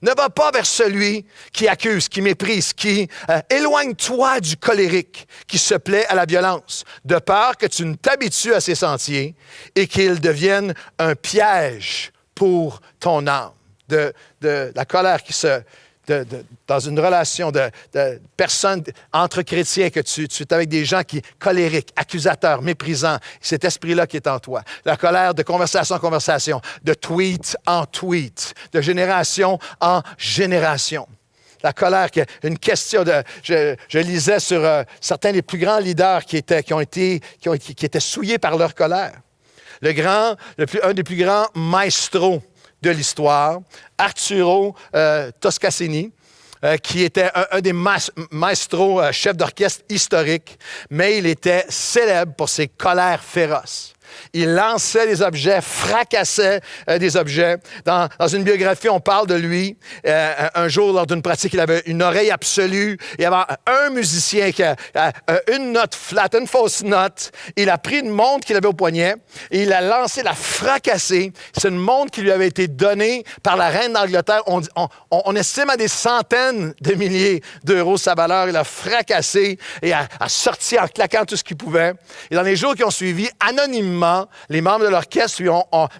Ne va pas vers celui qui accuse, qui méprise, qui éloigne-toi du colérique, qui se plaît à la violence, de peur que tu ne t'habitues à ses sentiers et qu'il devienne un piège pour ton âme. De la colère qui se... dans une relation de personnes entre chrétiens, que tu es avec des gens qui colériques, accusateurs, méprisants, cet esprit-là qui est en toi. La colère de conversation en conversation, de tweet en tweet, de génération en génération. La colère, une question de... Je lisais sur certains des plus grands leaders qui étaient souillés par leur colère. Un des plus grands maestros de l'histoire, Arturo Toscanini, qui était un des maestros, chefs d'orchestre historiques, mais il était célèbre pour ses colères féroces. Il lançait des objets, fracassait des objets. Dans une biographie, on parle de lui. Un jour, lors d'une pratique, il avait une oreille absolue. Il y avait un musicien qui a une note flat, une fausse note. Il a pris une montre qu'il avait au poignet et il l'a lancée, l'a fracassée. C'est une montre qui lui avait été donnée par la reine d'Angleterre. On estime à des centaines de milliers d'euros sa valeur. Il a fracassé et a sorti en claquant tout ce qu'il pouvait. Et dans les jours qui ont suivi, anonymement, les membres de l'orchestre lui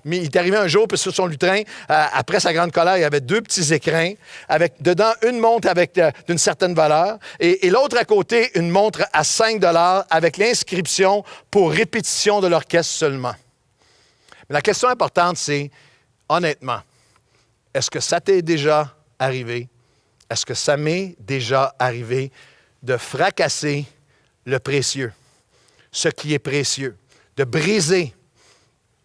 il est arrivé un jour, puis sur son lutrin, après sa grande colère, il y avait 2 petits écrins, avec dedans une montre d'une certaine valeur, et l'autre à côté, une montre à 5 $ avec l'inscription pour répétition de l'orchestre seulement. Mais la question importante, c'est, honnêtement, est-ce que ça t'est déjà arrivé? Est-ce que ça m'est déjà arrivé de fracasser le précieux, ce qui est précieux? De briser,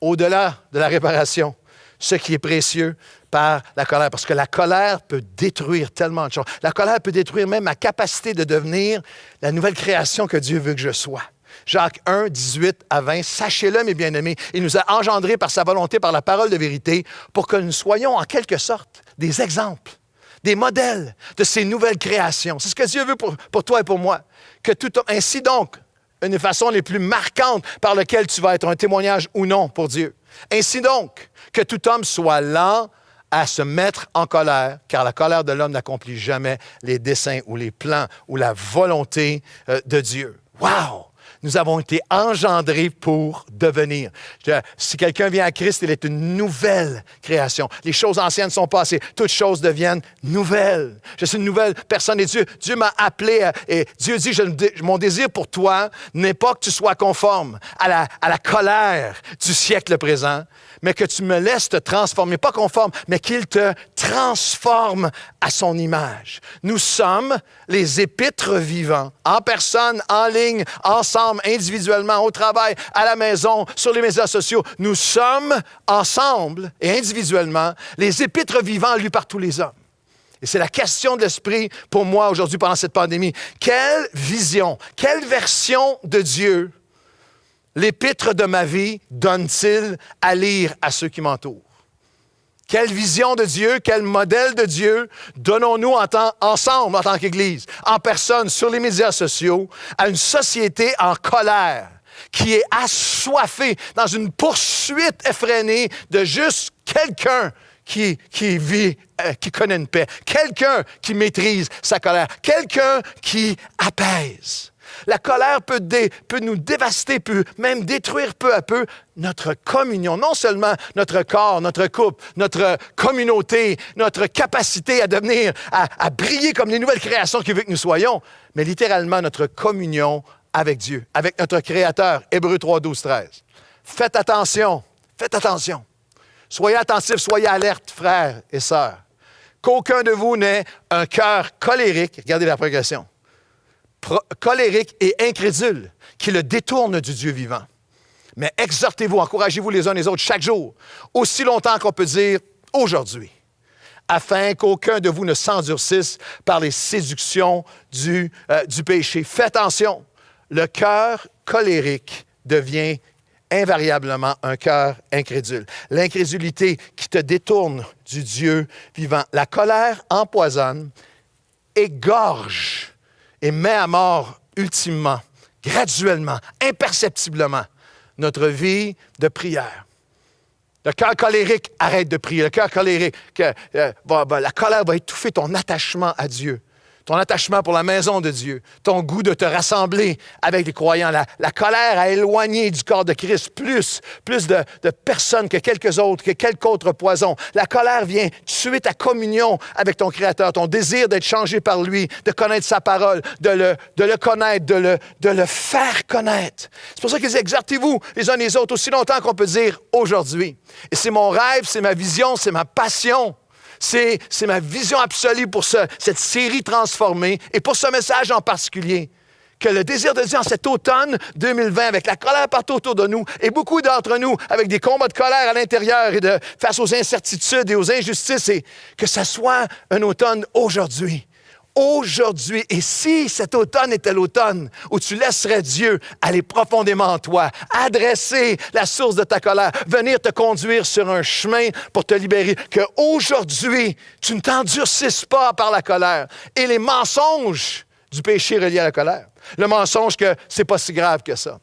au-delà de la réparation, ce qui est précieux par la colère. Parce que la colère peut détruire tellement de choses. La colère peut détruire même ma capacité de devenir la nouvelle création que Dieu veut que je sois. Jacques 1, 18 à 20, sachez-le, mes bien-aimés, il nous a engendrés par sa volonté, par la parole de vérité, pour que nous soyons en quelque sorte des exemples, des modèles de ces nouvelles créations. C'est ce que Dieu veut pour toi et pour moi. Ainsi donc, une des façons les plus marquantes par lesquelles tu vas être un témoignage ou non pour Dieu. Ainsi donc, que tout homme soit lent à se mettre en colère, car la colère de l'homme n'accomplit jamais les desseins ou les plans ou la volonté de Dieu. Wow! Nous avons été engendrés pour devenir. Si quelqu'un vient à Christ, il est une nouvelle création. Les choses anciennes sont passées. Toutes choses deviennent nouvelles. Je suis une nouvelle personne et Dieu m'a appelé et Dieu dit, mon désir pour toi n'est pas que tu sois conforme à la colère du siècle présent, mais que tu me laisses te transformer, pas conforme, mais qu'il te transforme à son image. Nous sommes les épîtres vivants, en personne, en ligne, ensemble, individuellement, au travail, à la maison, sur les médias sociaux. Nous sommes ensemble et individuellement les épîtres vivants lus par tous les hommes. Et c'est la question de l'esprit pour moi aujourd'hui pendant cette pandémie. Quelle vision, quelle version de Dieu l'épître de ma vie donne-t-il à lire à ceux qui m'entourent? Quelle vision de Dieu, quel modèle de Dieu donnons-nous ensemble en tant qu'Église, en personne, sur les médias sociaux, à une société en colère qui est assoiffée dans une poursuite effrénée de juste quelqu'un qui vit, qui connaît une paix, quelqu'un qui maîtrise sa colère, quelqu'un qui apaise. La colère peut nous dévaster, peut même détruire peu à peu notre communion. Non seulement notre corps, notre couple, notre communauté, notre capacité à devenir, à briller comme les nouvelles créations qu'il veut que nous soyons, mais littéralement notre communion avec Dieu, avec notre Créateur. Hébreux 3, 12, 13. Faites attention. Soyez attentifs, soyez alertes, frères et sœurs. Qu'aucun de vous n'ait un cœur colérique. Regardez la progression. colérique et incrédule, qui le détourne du Dieu vivant. Mais exhortez-vous, encouragez-vous les uns les autres chaque jour, aussi longtemps qu'on peut dire aujourd'hui, afin qu'aucun de vous ne s'endurcisse par les séductions du péché. Faites attention, le cœur colérique devient invariablement un cœur incrédule. L'incrédulité qui te détourne du Dieu vivant. La colère empoisonne, égorge et met à mort ultimement, graduellement, imperceptiblement, notre vie de prière. Le cœur colérique arrête de prier. Le cœur colérique, la colère va étouffer ton attachement à Dieu, ton attachement pour la maison de Dieu, ton goût de te rassembler avec les croyants. La colère a éloigné du corps de Christ plus de personnes que quelques autres, que quelque autre poison. La colère vient tuer ta communion avec ton Créateur, ton désir d'être changé par lui, de connaître sa parole, de le connaître, de le faire connaître. C'est pour ça qu'ils disent, exhortez-vous les uns les autres aussi longtemps qu'on peut dire aujourd'hui. Et c'est mon rêve, c'est ma vision, c'est ma passion. C'est ma vision absolue pour cette série transformée et pour ce message en particulier. Que le désir de Dieu en cet automne 2020, avec la colère partout autour de nous, et beaucoup d'entre nous avec des combats de colère à l'intérieur et face aux incertitudes et aux injustices, et que ça soit un automne aujourd'hui. Aujourd'hui, et si cet automne était l'automne où tu laisserais Dieu aller profondément en toi, adresser la source de ta colère, venir te conduire sur un chemin pour te libérer, qu'aujourd'hui, tu ne t'endurcisses pas par la colère et les mensonges du péché reliés à la colère. Le mensonge que c'est pas si grave que ça.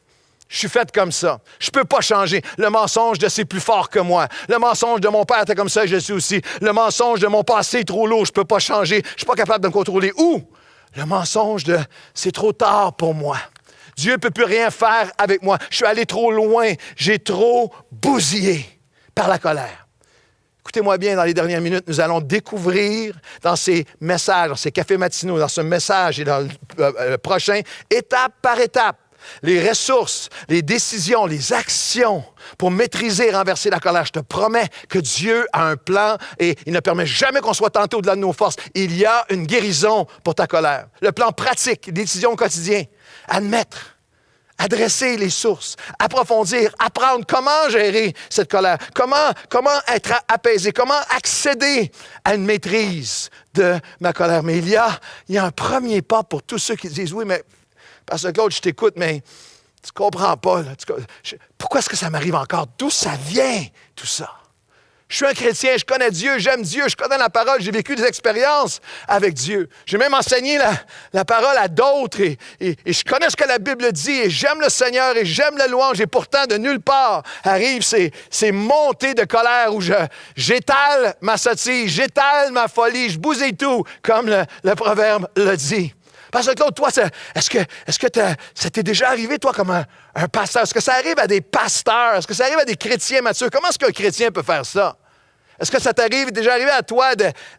Je suis fait comme ça. Je peux pas changer. Le mensonge de c'est plus fort que moi. Le mensonge de mon père était comme ça, je suis aussi. Le mensonge de mon passé est trop lourd, je peux pas changer. Je suis pas capable de me contrôler. Ou le mensonge de c'est trop tard pour moi. Dieu peut plus rien faire avec moi. Je suis allé trop loin. J'ai trop bousillé par la colère. Écoutez-moi bien, dans les dernières minutes, nous allons découvrir dans ces messages, dans ces cafés matinaux, dans ce message et dans le prochain, étape par étape, les ressources, les décisions, les actions pour maîtriser et renverser la colère. Je te promets que Dieu a un plan et il ne permet jamais qu'on soit tenté au-delà de nos forces. Il y a une guérison pour ta colère. Le plan pratique, les décisions quotidiennes, admettre, adresser les sources, approfondir, apprendre comment gérer cette colère, comment être apaisé, comment accéder à une maîtrise de ma colère. Mais il y a un premier pas pour tous ceux qui disent, oui, mais Pasteur Claude, je t'écoute, mais tu comprends pas. Là. Pourquoi est-ce que ça m'arrive encore? D'où ça vient, tout ça? Je suis un chrétien, je connais Dieu, j'aime Dieu, je connais la parole, j'ai vécu des expériences avec Dieu. J'ai même enseigné la parole à d'autres et je connais ce que la Bible dit et j'aime le Seigneur et j'aime la louange et pourtant de nulle part arrivent ces montées de colère où j'étale ma sottise, j'étale ma folie, je bousille tout, comme le proverbe le dit. Pasteur Claude, toi, est-ce que ça t'est déjà arrivé, toi, comme un pasteur? Est-ce que ça arrive à des pasteurs? Est-ce que ça arrive à des chrétiens matures? Comment est-ce qu'un chrétien peut faire ça? Est-ce que ça déjà arrivé à toi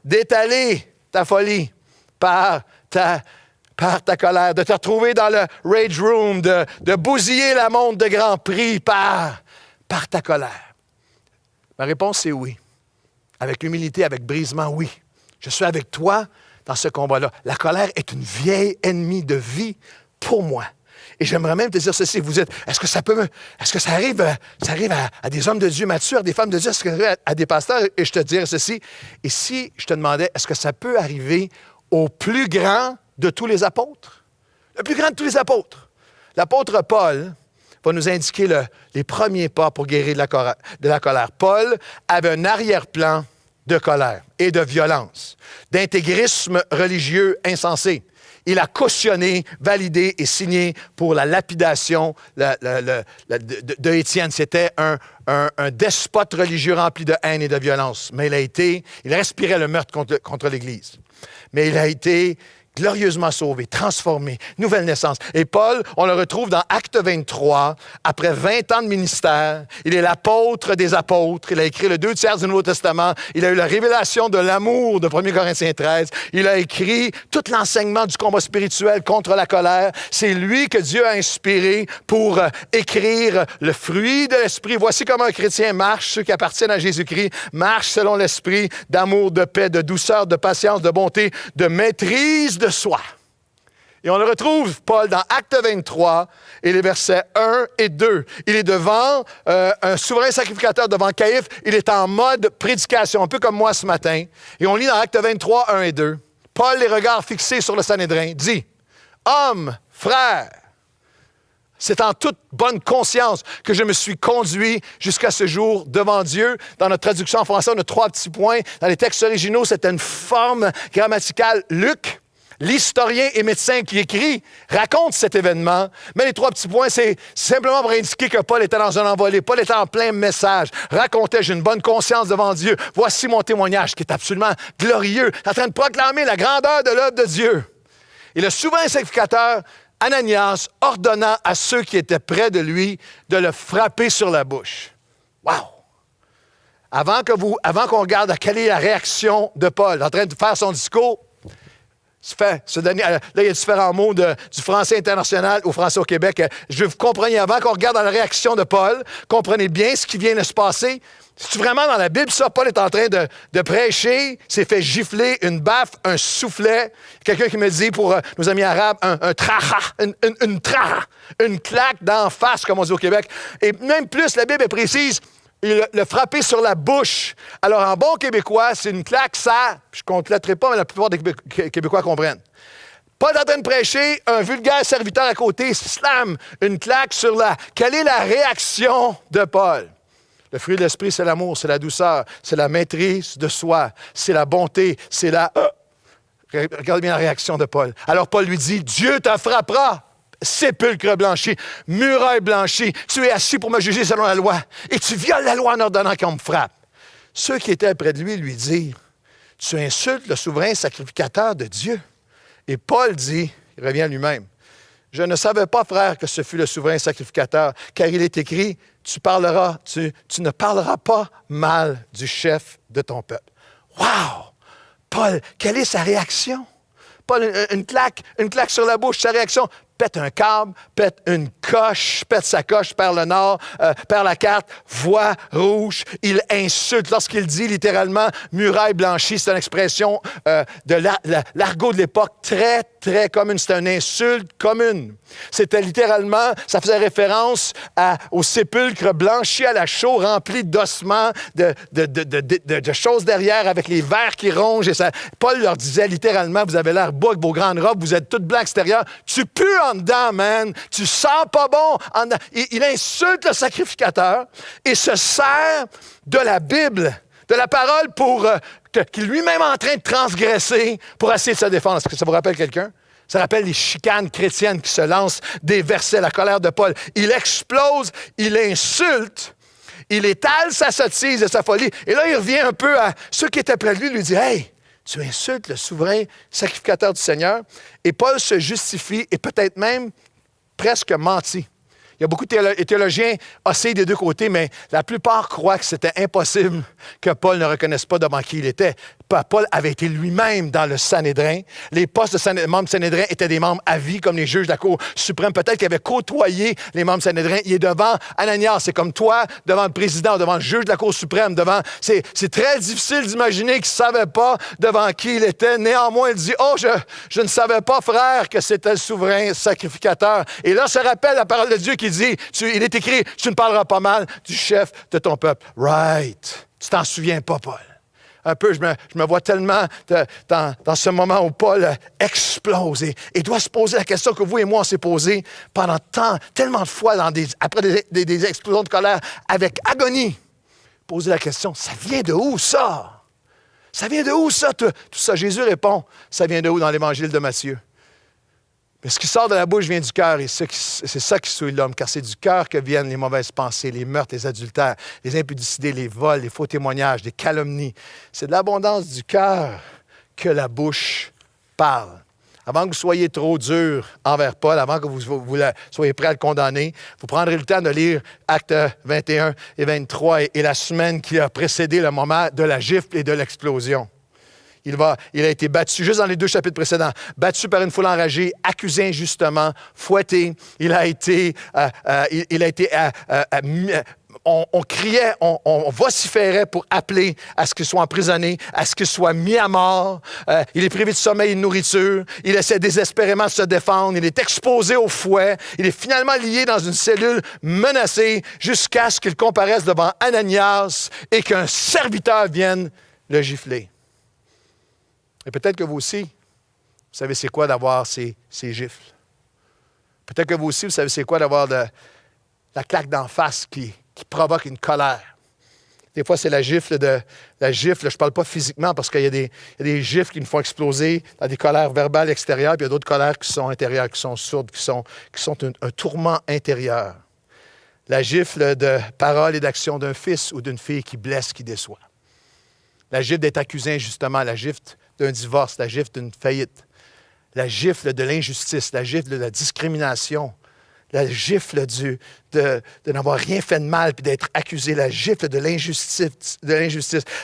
d'étaler ta folie par ta colère, de te retrouver dans le rage room, de bousiller la montre de Grand Prix par ta colère? Ma réponse, c'est oui. Avec humilité, avec brisement, oui. Je suis avec toi dans ce combat-là. La colère est une vieille ennemie de vie pour moi. Et j'aimerais même te dire ceci. Vous dites, est-ce que ça arrive à des hommes de Dieu matures, des femmes de Dieu, est-ce que ça arrive à des pasteurs? Et je te dirais ceci. Et si je te demandais, est-ce que ça peut arriver au plus grand de tous les apôtres? Le plus grand de tous les apôtres. L'apôtre Paul va nous indiquer les premiers pas pour guérir de la colère. Paul avait un arrière-plan de colère et de violence, d'intégrisme religieux insensé. Il a cautionné, validé et signé pour la lapidation de Étienne. C'était un despote religieux rempli de haine et de violence. Mais il respirait le meurtre contre l'Église. Mais il a été glorieusement sauvé, transformé, nouvelle naissance. Et Paul, on le retrouve dans Acte 23, après 20 ans de ministère. Il est l'apôtre des apôtres. Il a écrit le 2/3 du Nouveau Testament. Il a eu la révélation de l'amour de 1 Corinthiens 13. Il a écrit tout l'enseignement du combat spirituel contre la colère. C'est lui que Dieu a inspiré pour écrire le fruit de l'Esprit. Voici comment un chrétien marche, ceux qui appartiennent à Jésus-Christ, marchent selon l'Esprit d'amour, de paix, de douceur, de patience, de bonté, de maîtrise de soi. Et on le retrouve, Paul, dans Actes 23 et les versets 1 et 2. Il est devant un souverain sacrificateur, devant Caïphe. Il est en mode prédication, un peu comme moi ce matin. Et on lit dans Actes 23, 1 et 2. Paul, les regards fixés sur le Sanhédrin, dit « Hommes, frères, c'est en toute bonne conscience que je me suis conduit jusqu'à ce jour devant Dieu. » Dans notre traduction en français, on a 3 petits points. Dans les textes originaux, c'était une forme grammaticale. Luc, l'historien et médecin qui écrit, raconte cet événement. Mais les 3 petits points, c'est simplement pour indiquer que Paul était dans un envolé. Paul était en plein message. Racontait, j'ai une bonne conscience devant Dieu. Voici mon témoignage qui est absolument glorieux. En train de proclamer la grandeur de l'œuvre de Dieu. Et le souverain sacrificateur, Ananias, ordonna à ceux qui étaient près de lui de le frapper sur la bouche. Wow! Avant qu'on regarde quelle est la réaction de Paul, en train de faire son discours, là, il y a différents mots du français international au français au Québec. Je veux que vous compreniez, avant qu'on regarde dans la réaction de Paul, comprenez bien ce qui vient de se passer. C'est vraiment dans la Bible, ça, Paul est en train de prêcher, s'est fait gifler une baffe, un soufflet. Quelqu'un qui me dit, pour nos amis arabes, un traha, une claque d'en face, comme on dit au Québec. Et même plus, la Bible est précise, il le frapper sur la bouche. Alors, en bon québécois, c'est une claque, ça, je ne compléterai pas, mais la plupart des Québécois comprennent. Paul est en train de prêcher, un vulgaire serviteur à côté, slam, une claque sur la... Quelle est la réaction de Paul? Le fruit de l'esprit, c'est l'amour, c'est la douceur, c'est la maîtrise de soi, c'est la bonté, c'est la... Regardez bien la réaction de Paul. Alors, Paul lui dit, Dieu te frappera. Sépulcre blanchi, muraille blanchie, tu es assis pour me juger selon la loi, et tu violes la loi en ordonnant qu'on me frappe. Ceux qui étaient près de lui dirent, tu insultes le souverain sacrificateur de Dieu. Et Paul dit, il revient à lui-même, je ne savais pas, frère, que ce fut le souverain sacrificateur, car il est écrit, tu ne parleras pas mal du chef de ton peuple. Wow! Paul, quelle est sa réaction? Paul, une claque sur la bouche, sa réaction. Pète un câble, pète une coche, pète sa coche, perd le nord, perd la carte, voix rouge. Il insulte. Lorsqu'il dit littéralement « muraille blanchie », c'est une expression de l'argot de l'époque très, très commune. C'était une insulte commune. C'était littéralement, ça faisait référence au sépulcre blanchi à la chaux, rempli d'ossements, de choses derrière avec les vers qui rongent. Et ça, Paul leur disait littéralement, vous avez l'air beau avec vos grandes robes, vous êtes toutes blancs extérieurs, tu pues en dedans, man, tu sens pas bon en dedans. Il insulte le sacrificateur et se sert de la Bible, de la parole qui lui-même est en train de transgresser pour essayer de se défendre. Est-ce que ça vous rappelle quelqu'un? Ça rappelle les chicanes chrétiennes qui se lancent des versets, la colère de Paul. Il explose, il insulte, il étale sa sottise et sa folie. Et là, il revient un peu à ceux qui étaient près de lui disent « Hey, tu insultes le souverain sacrificateur du Seigneur. » Et Paul se justifie et peut-être même presque menti. Il y a beaucoup de théologiens oscillent des deux côtés, mais la plupart croient que c'était impossible que Paul ne reconnaisse pas devant qui il était. Paul avait été lui-même dans le Sanhédrin. Les postes de membres du Sanhédrin étaient des membres à vie, comme les juges de la Cour suprême. Peut-être qu'il avait côtoyé les membres du Sanhédrin. Il est devant Ananias. C'est comme toi, devant le président, devant le juge de la Cour suprême. C'est très difficile d'imaginer qu'il ne savait pas devant qui il était. Néanmoins, il dit, « Oh, je ne savais pas, frère, que c'était le souverain sacrificateur. » Et là, ça rappelle la parole de Dieu qui dit, il est écrit, « Tu ne parleras pas mal du chef de ton peuple. » Right. Tu t'en souviens pas, Paul. Un peu, je me vois tellement dans ce moment où Paul explose et doit se poser la question que vous et moi on s'est posée pendant tellement de fois après des explosions de colère avec agonie. Poser la question, ça vient de où ça? Ça vient de où ça, tout ça? Jésus répond, ça vient de où dans l'Évangile de Matthieu? Mais ce qui sort de la bouche vient du cœur et c'est ça qui souille l'homme, car c'est du cœur que viennent les mauvaises pensées, les meurtres, les adultères, les impudicités, les vols, les faux témoignages, les calomnies. C'est de l'abondance du cœur que la bouche parle. Avant que vous soyez trop dur envers Paul, avant que vous soyez prêt à le condamner, vous prendrez le temps de lire Actes 21 et 23 et la semaine qui a précédé le moment de la gifle et de l'explosion. Il a été battu, juste dans les 2 chapitres précédents, battu par une foule enragée, accusé injustement, fouetté. Il a été on criait, on vociférait pour appeler à ce qu'il soit emprisonné, à ce qu'il soit mis à mort. Il est privé de sommeil et de nourriture. Il essaie désespérément de se défendre. Il est exposé au fouet. Il est finalement lié dans une cellule menacée jusqu'à ce qu'il comparaisse devant Ananias et qu'un serviteur vienne le gifler. Et peut-être que vous aussi, vous savez c'est quoi d'avoir ces gifles. Peut-être que vous aussi, vous savez c'est quoi d'avoir la claque d'en face qui provoque une colère. Des fois, c'est la gifle, je ne parle pas physiquement parce qu'il y a des gifles qui nous font exploser dans des colères verbales extérieures, puis il y a d'autres colères qui sont intérieures, qui sont sourdes, qui sont un tourment intérieur. La gifle de parole et d'action d'un fils ou d'une fille qui blesse, qui déçoit. La gifle d'être accusé injustement, la gifle d'un divorce, la gifle d'une faillite. La gifle de l'injustice, la gifle de la discrimination. La gifle de n'avoir rien fait de mal puis d'être accusé, la gifle de l'injustice,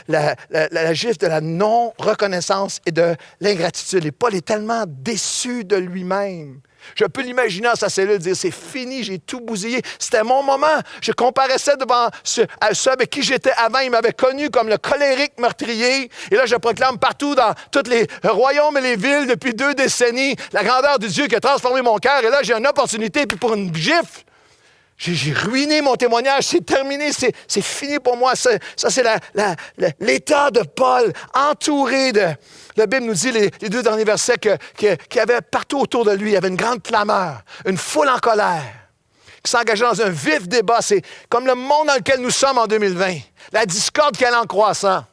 la gifle de la non-reconnaissance et de l'ingratitude. Et Paul est tellement déçu de lui-même. Je peux l'imaginer dans sa cellule dire « C'est fini, j'ai tout bousillé. C'était mon moment. Je comparaissais devant ceux avec qui j'étais avant. Il m'avait connu comme le colérique meurtrier. Et là, je proclame partout dans tous les royaumes et les villes depuis 2 décennies la grandeur de Dieu qui a transformé mon cœur. Et là, j'ai une opportunité. Puis pour une gifle, j'ai ruiné mon témoignage. C'est terminé. C'est fini pour moi. Ça c'est l'état de Paul, entouré de... La Bible nous dit, les 2 derniers versets, qu'il y avait partout autour de lui, il y avait une grande clameur, une foule en colère, qui s'engageait dans un vif débat. C'est comme le monde dans lequel nous sommes en 2020. La discorde qui allait en croissant.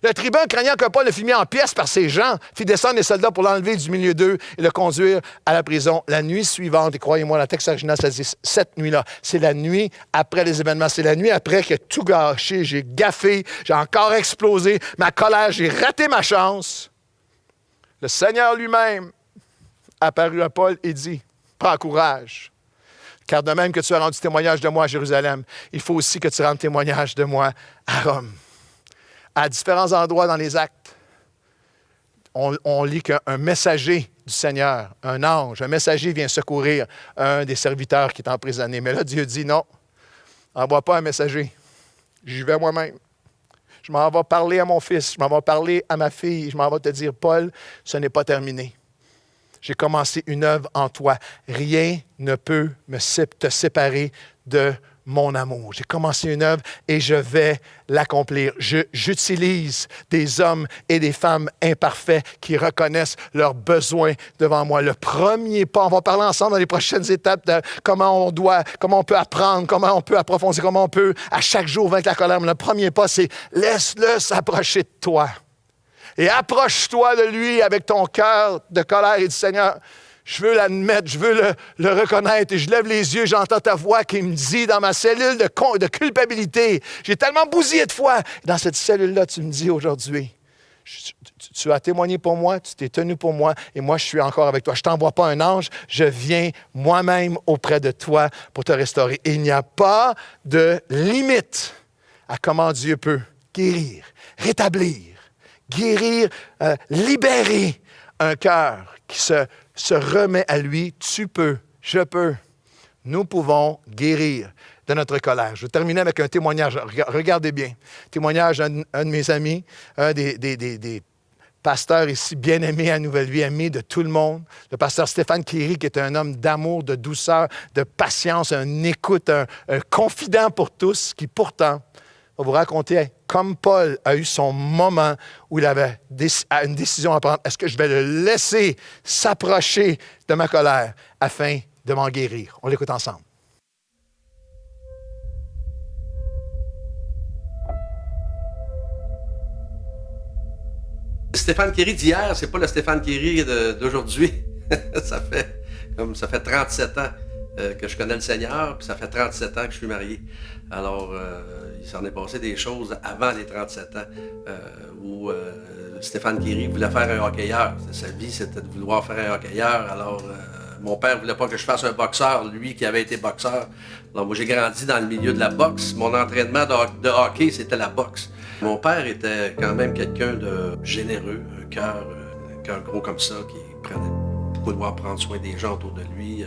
Le tribun, craignant que Paul ne fût mis en pièces par ses gens, fit descendre les soldats pour l'enlever du milieu d'eux et le conduire à la prison. La nuit suivante, et croyez-moi, la texte original, ça dit cette nuit-là. C'est la nuit après les événements. C'est la nuit après que tout gâché, j'ai gaffé, j'ai encore explosé. Ma colère, j'ai raté ma chance. Le Seigneur lui-même apparut à Paul et dit, « Prends courage, car de même que tu as rendu témoignage de moi à Jérusalem, il faut aussi que tu rendes témoignage de moi à Rome. » À différents endroits dans les Actes, on lit qu'un messager du Seigneur, un ange, un messager vient secourir un des serviteurs qui est emprisonné. Mais là, Dieu dit, « Non, envoie pas un messager, j'y vais moi-même. » Je m'en vais parler à mon fils, je m'en vais parler à ma fille, je m'en vais te dire, Paul, ce n'est pas terminé. J'ai commencé une œuvre en toi. Rien ne peut te séparer de mon amour. J'ai commencé une œuvre et je vais l'accomplir. J'utilise des hommes et des femmes imparfaits qui reconnaissent leurs besoins devant moi. Le premier pas, on va parler ensemble dans les prochaines étapes de comment on peut apprendre, comment on peut approfondir, comment on peut à chaque jour vaincre la colère. Mais le premier pas, c'est laisse-le s'approcher de toi. Et approche-toi de lui avec ton cœur de colère et du Seigneur. Je veux l'admettre, je veux le reconnaître et je lève les yeux, j'entends ta voix qui me dit dans ma cellule de culpabilité, j'ai tellement bousillé de foi. Dans cette cellule-là, tu me dis aujourd'hui, tu as témoigné pour moi, tu t'es tenu pour moi et moi, je suis encore avec toi. Je ne t'envoie pas un ange, je viens moi-même auprès de toi pour te restaurer. Et il n'y a pas de limite à comment Dieu peut guérir, rétablir, libérer un cœur qui se remet à lui. Tu peux, je peux. Nous pouvons guérir de notre colère. Je vais terminer avec un témoignage. Regardez bien. Témoignage d'un de mes amis, un des pasteurs ici, bien-aimé à Nouvelle Vie, aimé de tout le monde. Le pasteur Stéphane Kéry, qui est un homme d'amour, de douceur, de patience, un écoute, un confident pour tous, qui pourtant va vous raconter comme Paul a eu son moment où il avait une décision à prendre. Est-ce que je vais le laisser s'approcher de ma colère afin de m'en guérir? On l'écoute ensemble. Stéphane Kéry d'hier, c'est pas le Stéphane Kéry d'aujourd'hui. ça fait 37 ans que je connais le Seigneur, puis ça fait 37 ans que je suis marié. Alors, il s'en est passé des choses avant les 37 ans où Stéphane Kéry voulait faire un hockeyeur. Sa vie, c'était de vouloir faire un hockeyeur. Alors, mon père voulait pas que je fasse un boxeur, lui qui avait été boxeur. Alors, moi, j'ai grandi dans le milieu de la boxe. Mon entraînement de hockey, c'était la boxe. Mon père était quand même quelqu'un de généreux, un cœur gros comme ça, qui prenait beaucoup de voir prendre soin des gens autour de lui.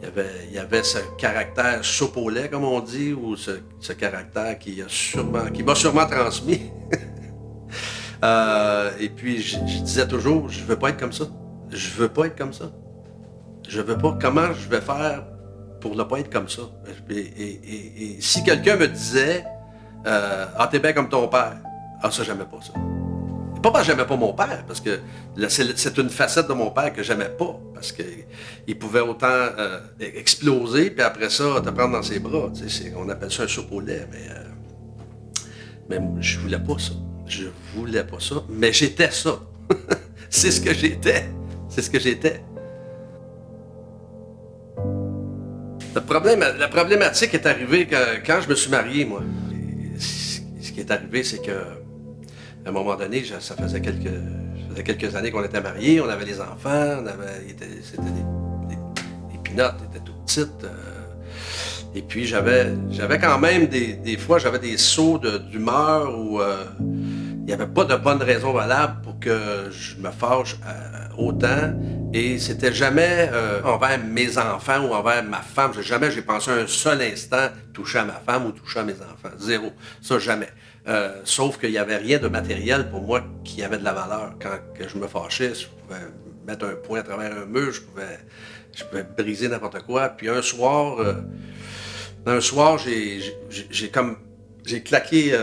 il y avait ce caractère soupe au lait, comme on dit, ou ce caractère qui m'a sûrement transmis. Et puis, je disais toujours, je veux pas être comme ça. Je veux pas être comme ça. Je veux pas. Comment je vais faire pour ne pas être comme ça? Et si quelqu'un me disait, t'es bien comme ton père. Ça, j'aimais pas ça. Pas parce que j'aimais pas mon père, parce que c'est une facette de mon père que j'aimais pas, parce qu'il pouvait autant exploser, puis après ça, te prendre dans ses bras. On appelle ça un soupe au lait, mais je voulais pas ça. Je voulais pas ça, mais j'étais ça. C'est ce que j'étais. C'est ce que j'étais. La problématique est arrivée quand je me suis marié, moi. Ce qui est arrivé, c'est que à un moment donné, ça faisait quelques années qu'on était mariés, on avait les enfants, c'était des pinottes, ils étaient tout petites. Et puis j'avais quand même des fois, j'avais des sauts d'humeur où il n'y avait pas de bonne raison valable pour que je me fâche autant. Et c'était jamais envers mes enfants ou envers ma femme. Jamais j'ai pensé un seul instant toucher à ma femme ou toucher à mes enfants. Zéro. Ça, jamais. Sauf qu'il n'y avait rien de matériel pour moi qui avait de la valeur. Quand je me fâchais, je pouvais mettre un poing à travers un mur, je pouvais briser n'importe quoi. Puis un soir, j'ai claqué,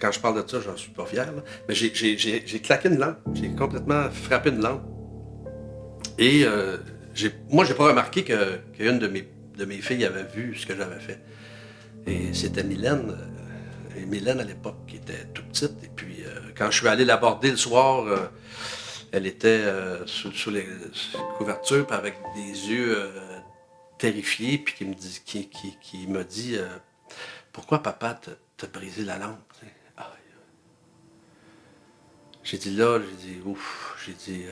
quand je parle de ça, j'en suis pas fier, là, mais j'ai claqué une lampe. J'ai complètement frappé une lampe. Et moi, j'ai pas remarqué qu'une de mes filles avait vu ce que j'avais fait. Et c'était Mylène. Et Mylène, à l'époque, qui était toute petite. Et puis, quand je suis allé l'aborder le soir, elle était sous les couvertures, avec des yeux terrifiés, puis qui m'a dit pourquoi papa t'a brisé la lampe? J'ai dit là, j'ai dit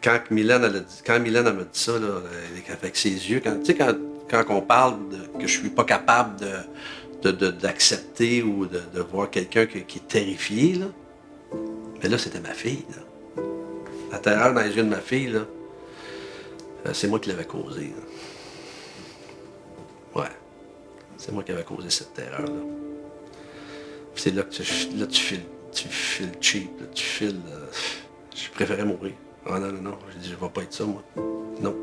quand Mylène m'a dit ça, là, avec ses yeux, quand on parle que je suis pas capable d'accepter ou de voir quelqu'un qui est terrifié, là, mais là, c'était ma fille. Là. La terreur dans les yeux de ma fille, là, c'est moi qui l'avais causée. Ouais. C'est moi qui avais causé cette terreur-là. Puis c'est là que tu files cheap, là, tu files... je préférais mourir. Ah non, j'ai dit, je vais pas être ça, moi. Non.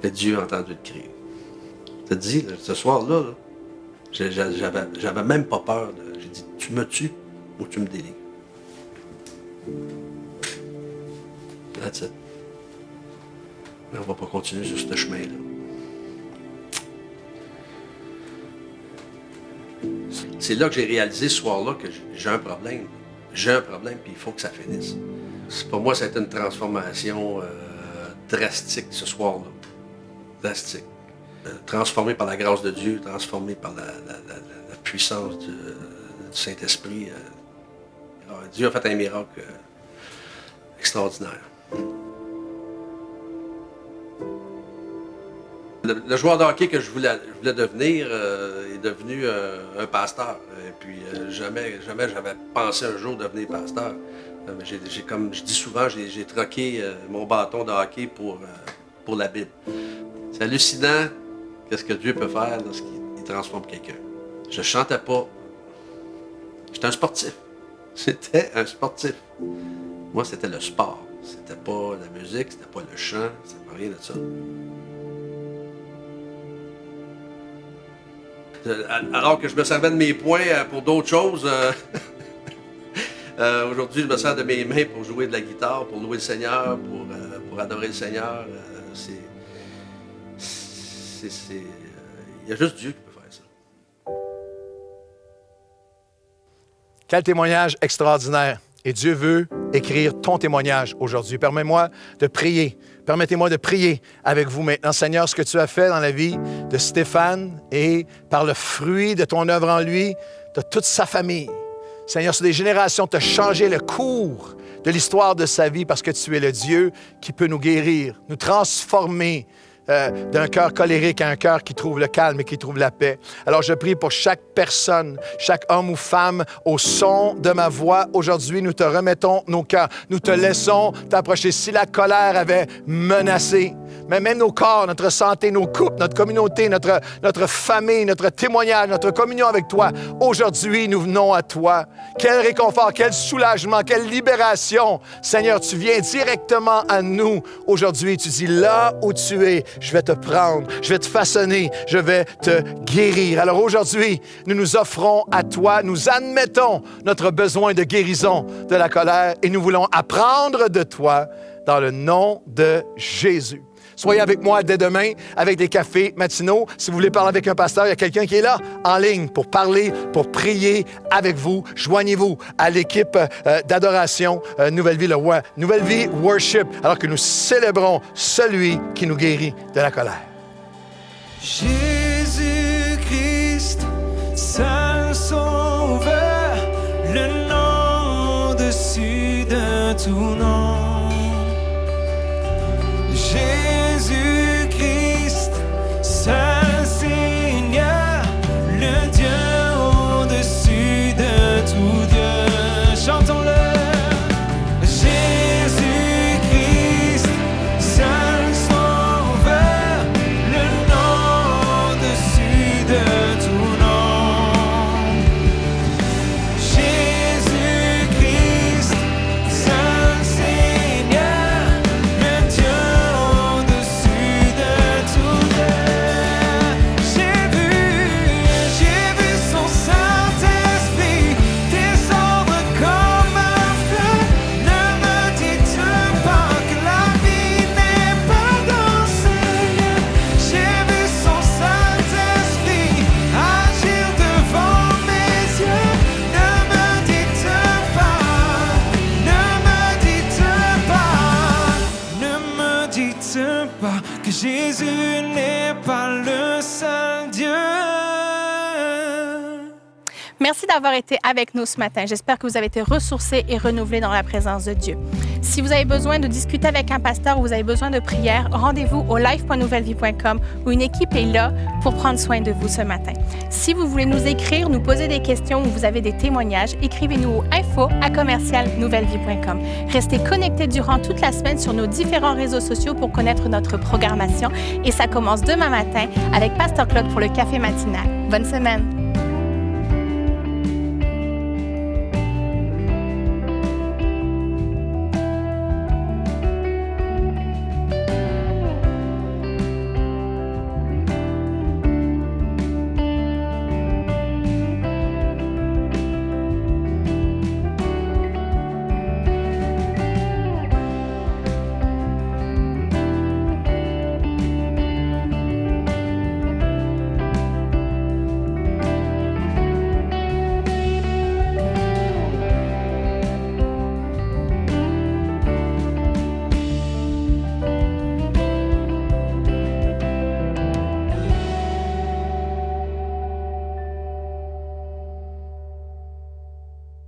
Et Dieu a entendu le cri. Je te dis, ce soir-là, j'avais même pas peur. J'ai dit, tu me tues ou tu me délivres. That's it. Mais on va pas continuer sur ce chemin-là. C'est là que j'ai réalisé ce soir-là que j'ai un problème. J'ai un problème, puis il faut que ça finisse. Pour moi, ça a été une transformation drastique ce soir-là. Drastique. Transformé par la grâce de Dieu, transformé par la puissance du Saint-Esprit. Dieu a fait un miracle extraordinaire. Le joueur de hockey que je voulais devenir est devenu un pasteur. Et puis jamais j'avais pensé un jour devenir pasteur. Mais comme je dis souvent, j'ai troqué mon bâton de hockey pour la Bible. C'est hallucinant qu'est-ce que Dieu peut faire lorsqu'il transforme quelqu'un. Je chantais pas. J'étais un sportif. C'était un sportif. Moi, c'était le sport. C'était pas la musique, c'était pas le chant, c'était pas rien de ça. Alors que je me servais de mes poings pour d'autres choses, aujourd'hui, je me sers de mes mains pour jouer de la guitare, pour louer le Seigneur, pour adorer le Seigneur. Il y a juste Dieu qui peut faire ça. Quel témoignage extraordinaire. Et Dieu veut écrire ton témoignage aujourd'hui. Permettez-moi de prier avec vous maintenant. Seigneur, ce que tu as fait dans la vie de Stéphane et par le fruit de ton œuvre en lui, de toute sa famille. Seigneur, sur des générations, tu as changé le cours de l'histoire de sa vie parce que tu es le Dieu qui peut nous guérir, nous transformer, d'un cœur colérique à un cœur qui trouve le calme et qui trouve la paix. Alors, je prie pour chaque personne, chaque homme ou femme au son de ma voix. Aujourd'hui, nous te remettons nos cœurs. Nous te laissons t'approcher. Si la colère avait menacé, mais même nos corps, notre santé, nos couples, notre communauté, notre famille, notre témoignage, notre communion avec toi, aujourd'hui, nous venons à toi. Quel réconfort, quel soulagement, quelle libération. Seigneur, tu viens directement à nous aujourd'hui. Tu dis, là où tu es, je vais te prendre, je vais te façonner, je vais te guérir. Alors aujourd'hui, nous nous offrons à toi, nous admettons notre besoin de guérison de la colère et nous voulons apprendre de toi dans le nom de Jésus. Soyez avec moi dès demain avec des cafés matinaux. Si vous voulez parler avec un pasteur, il y a quelqu'un qui est là en ligne pour parler, pour prier avec vous. Joignez-vous à l'équipe d'adoration Nouvelle Vie, le roi. Nouvelle Vie Worship, alors que nous célébrons celui qui nous guérit de la colère. Jésus-Christ, seul sauveur, le nom au-dessus de tout nom. Jésus-Christ, seul Seigneur, le Dieu au-dessus de tout Dieu. Chantons-le. Jésus-Christ, seul sauveur, le nom au-dessus de tout nom. Jésus-Christ, seul Seigneur, le Dieu au-dessus de tout Dieu. J'ai vu son Saint-Esprit descendre comme un feu. Ne me dites pas que la vie n'est pas dans ce lieu. J'ai vu son Saint-Esprit agir devant mes yeux. Ne me dites pas que Jésus n'est pas le seul Dieu. Merci d'avoir été avec nous ce matin. J'espère que vous avez été ressourcés et renouvelés dans la présence de Dieu. Si vous avez besoin de discuter avec un pasteur ou vous avez besoin de prière, rendez-vous au live.nouvellevie.com où une équipe est là pour prendre soin de vous ce matin. Si vous voulez nous écrire, nous poser des questions ou vous avez des témoignages, écrivez-nous au info@commercialnouvellevie.com. Restez connectés durant toute la semaine sur nos différents réseaux sociaux pour connaître notre programmation et ça commence demain matin avec Pasteur Claude pour le café matinal. Bonne semaine!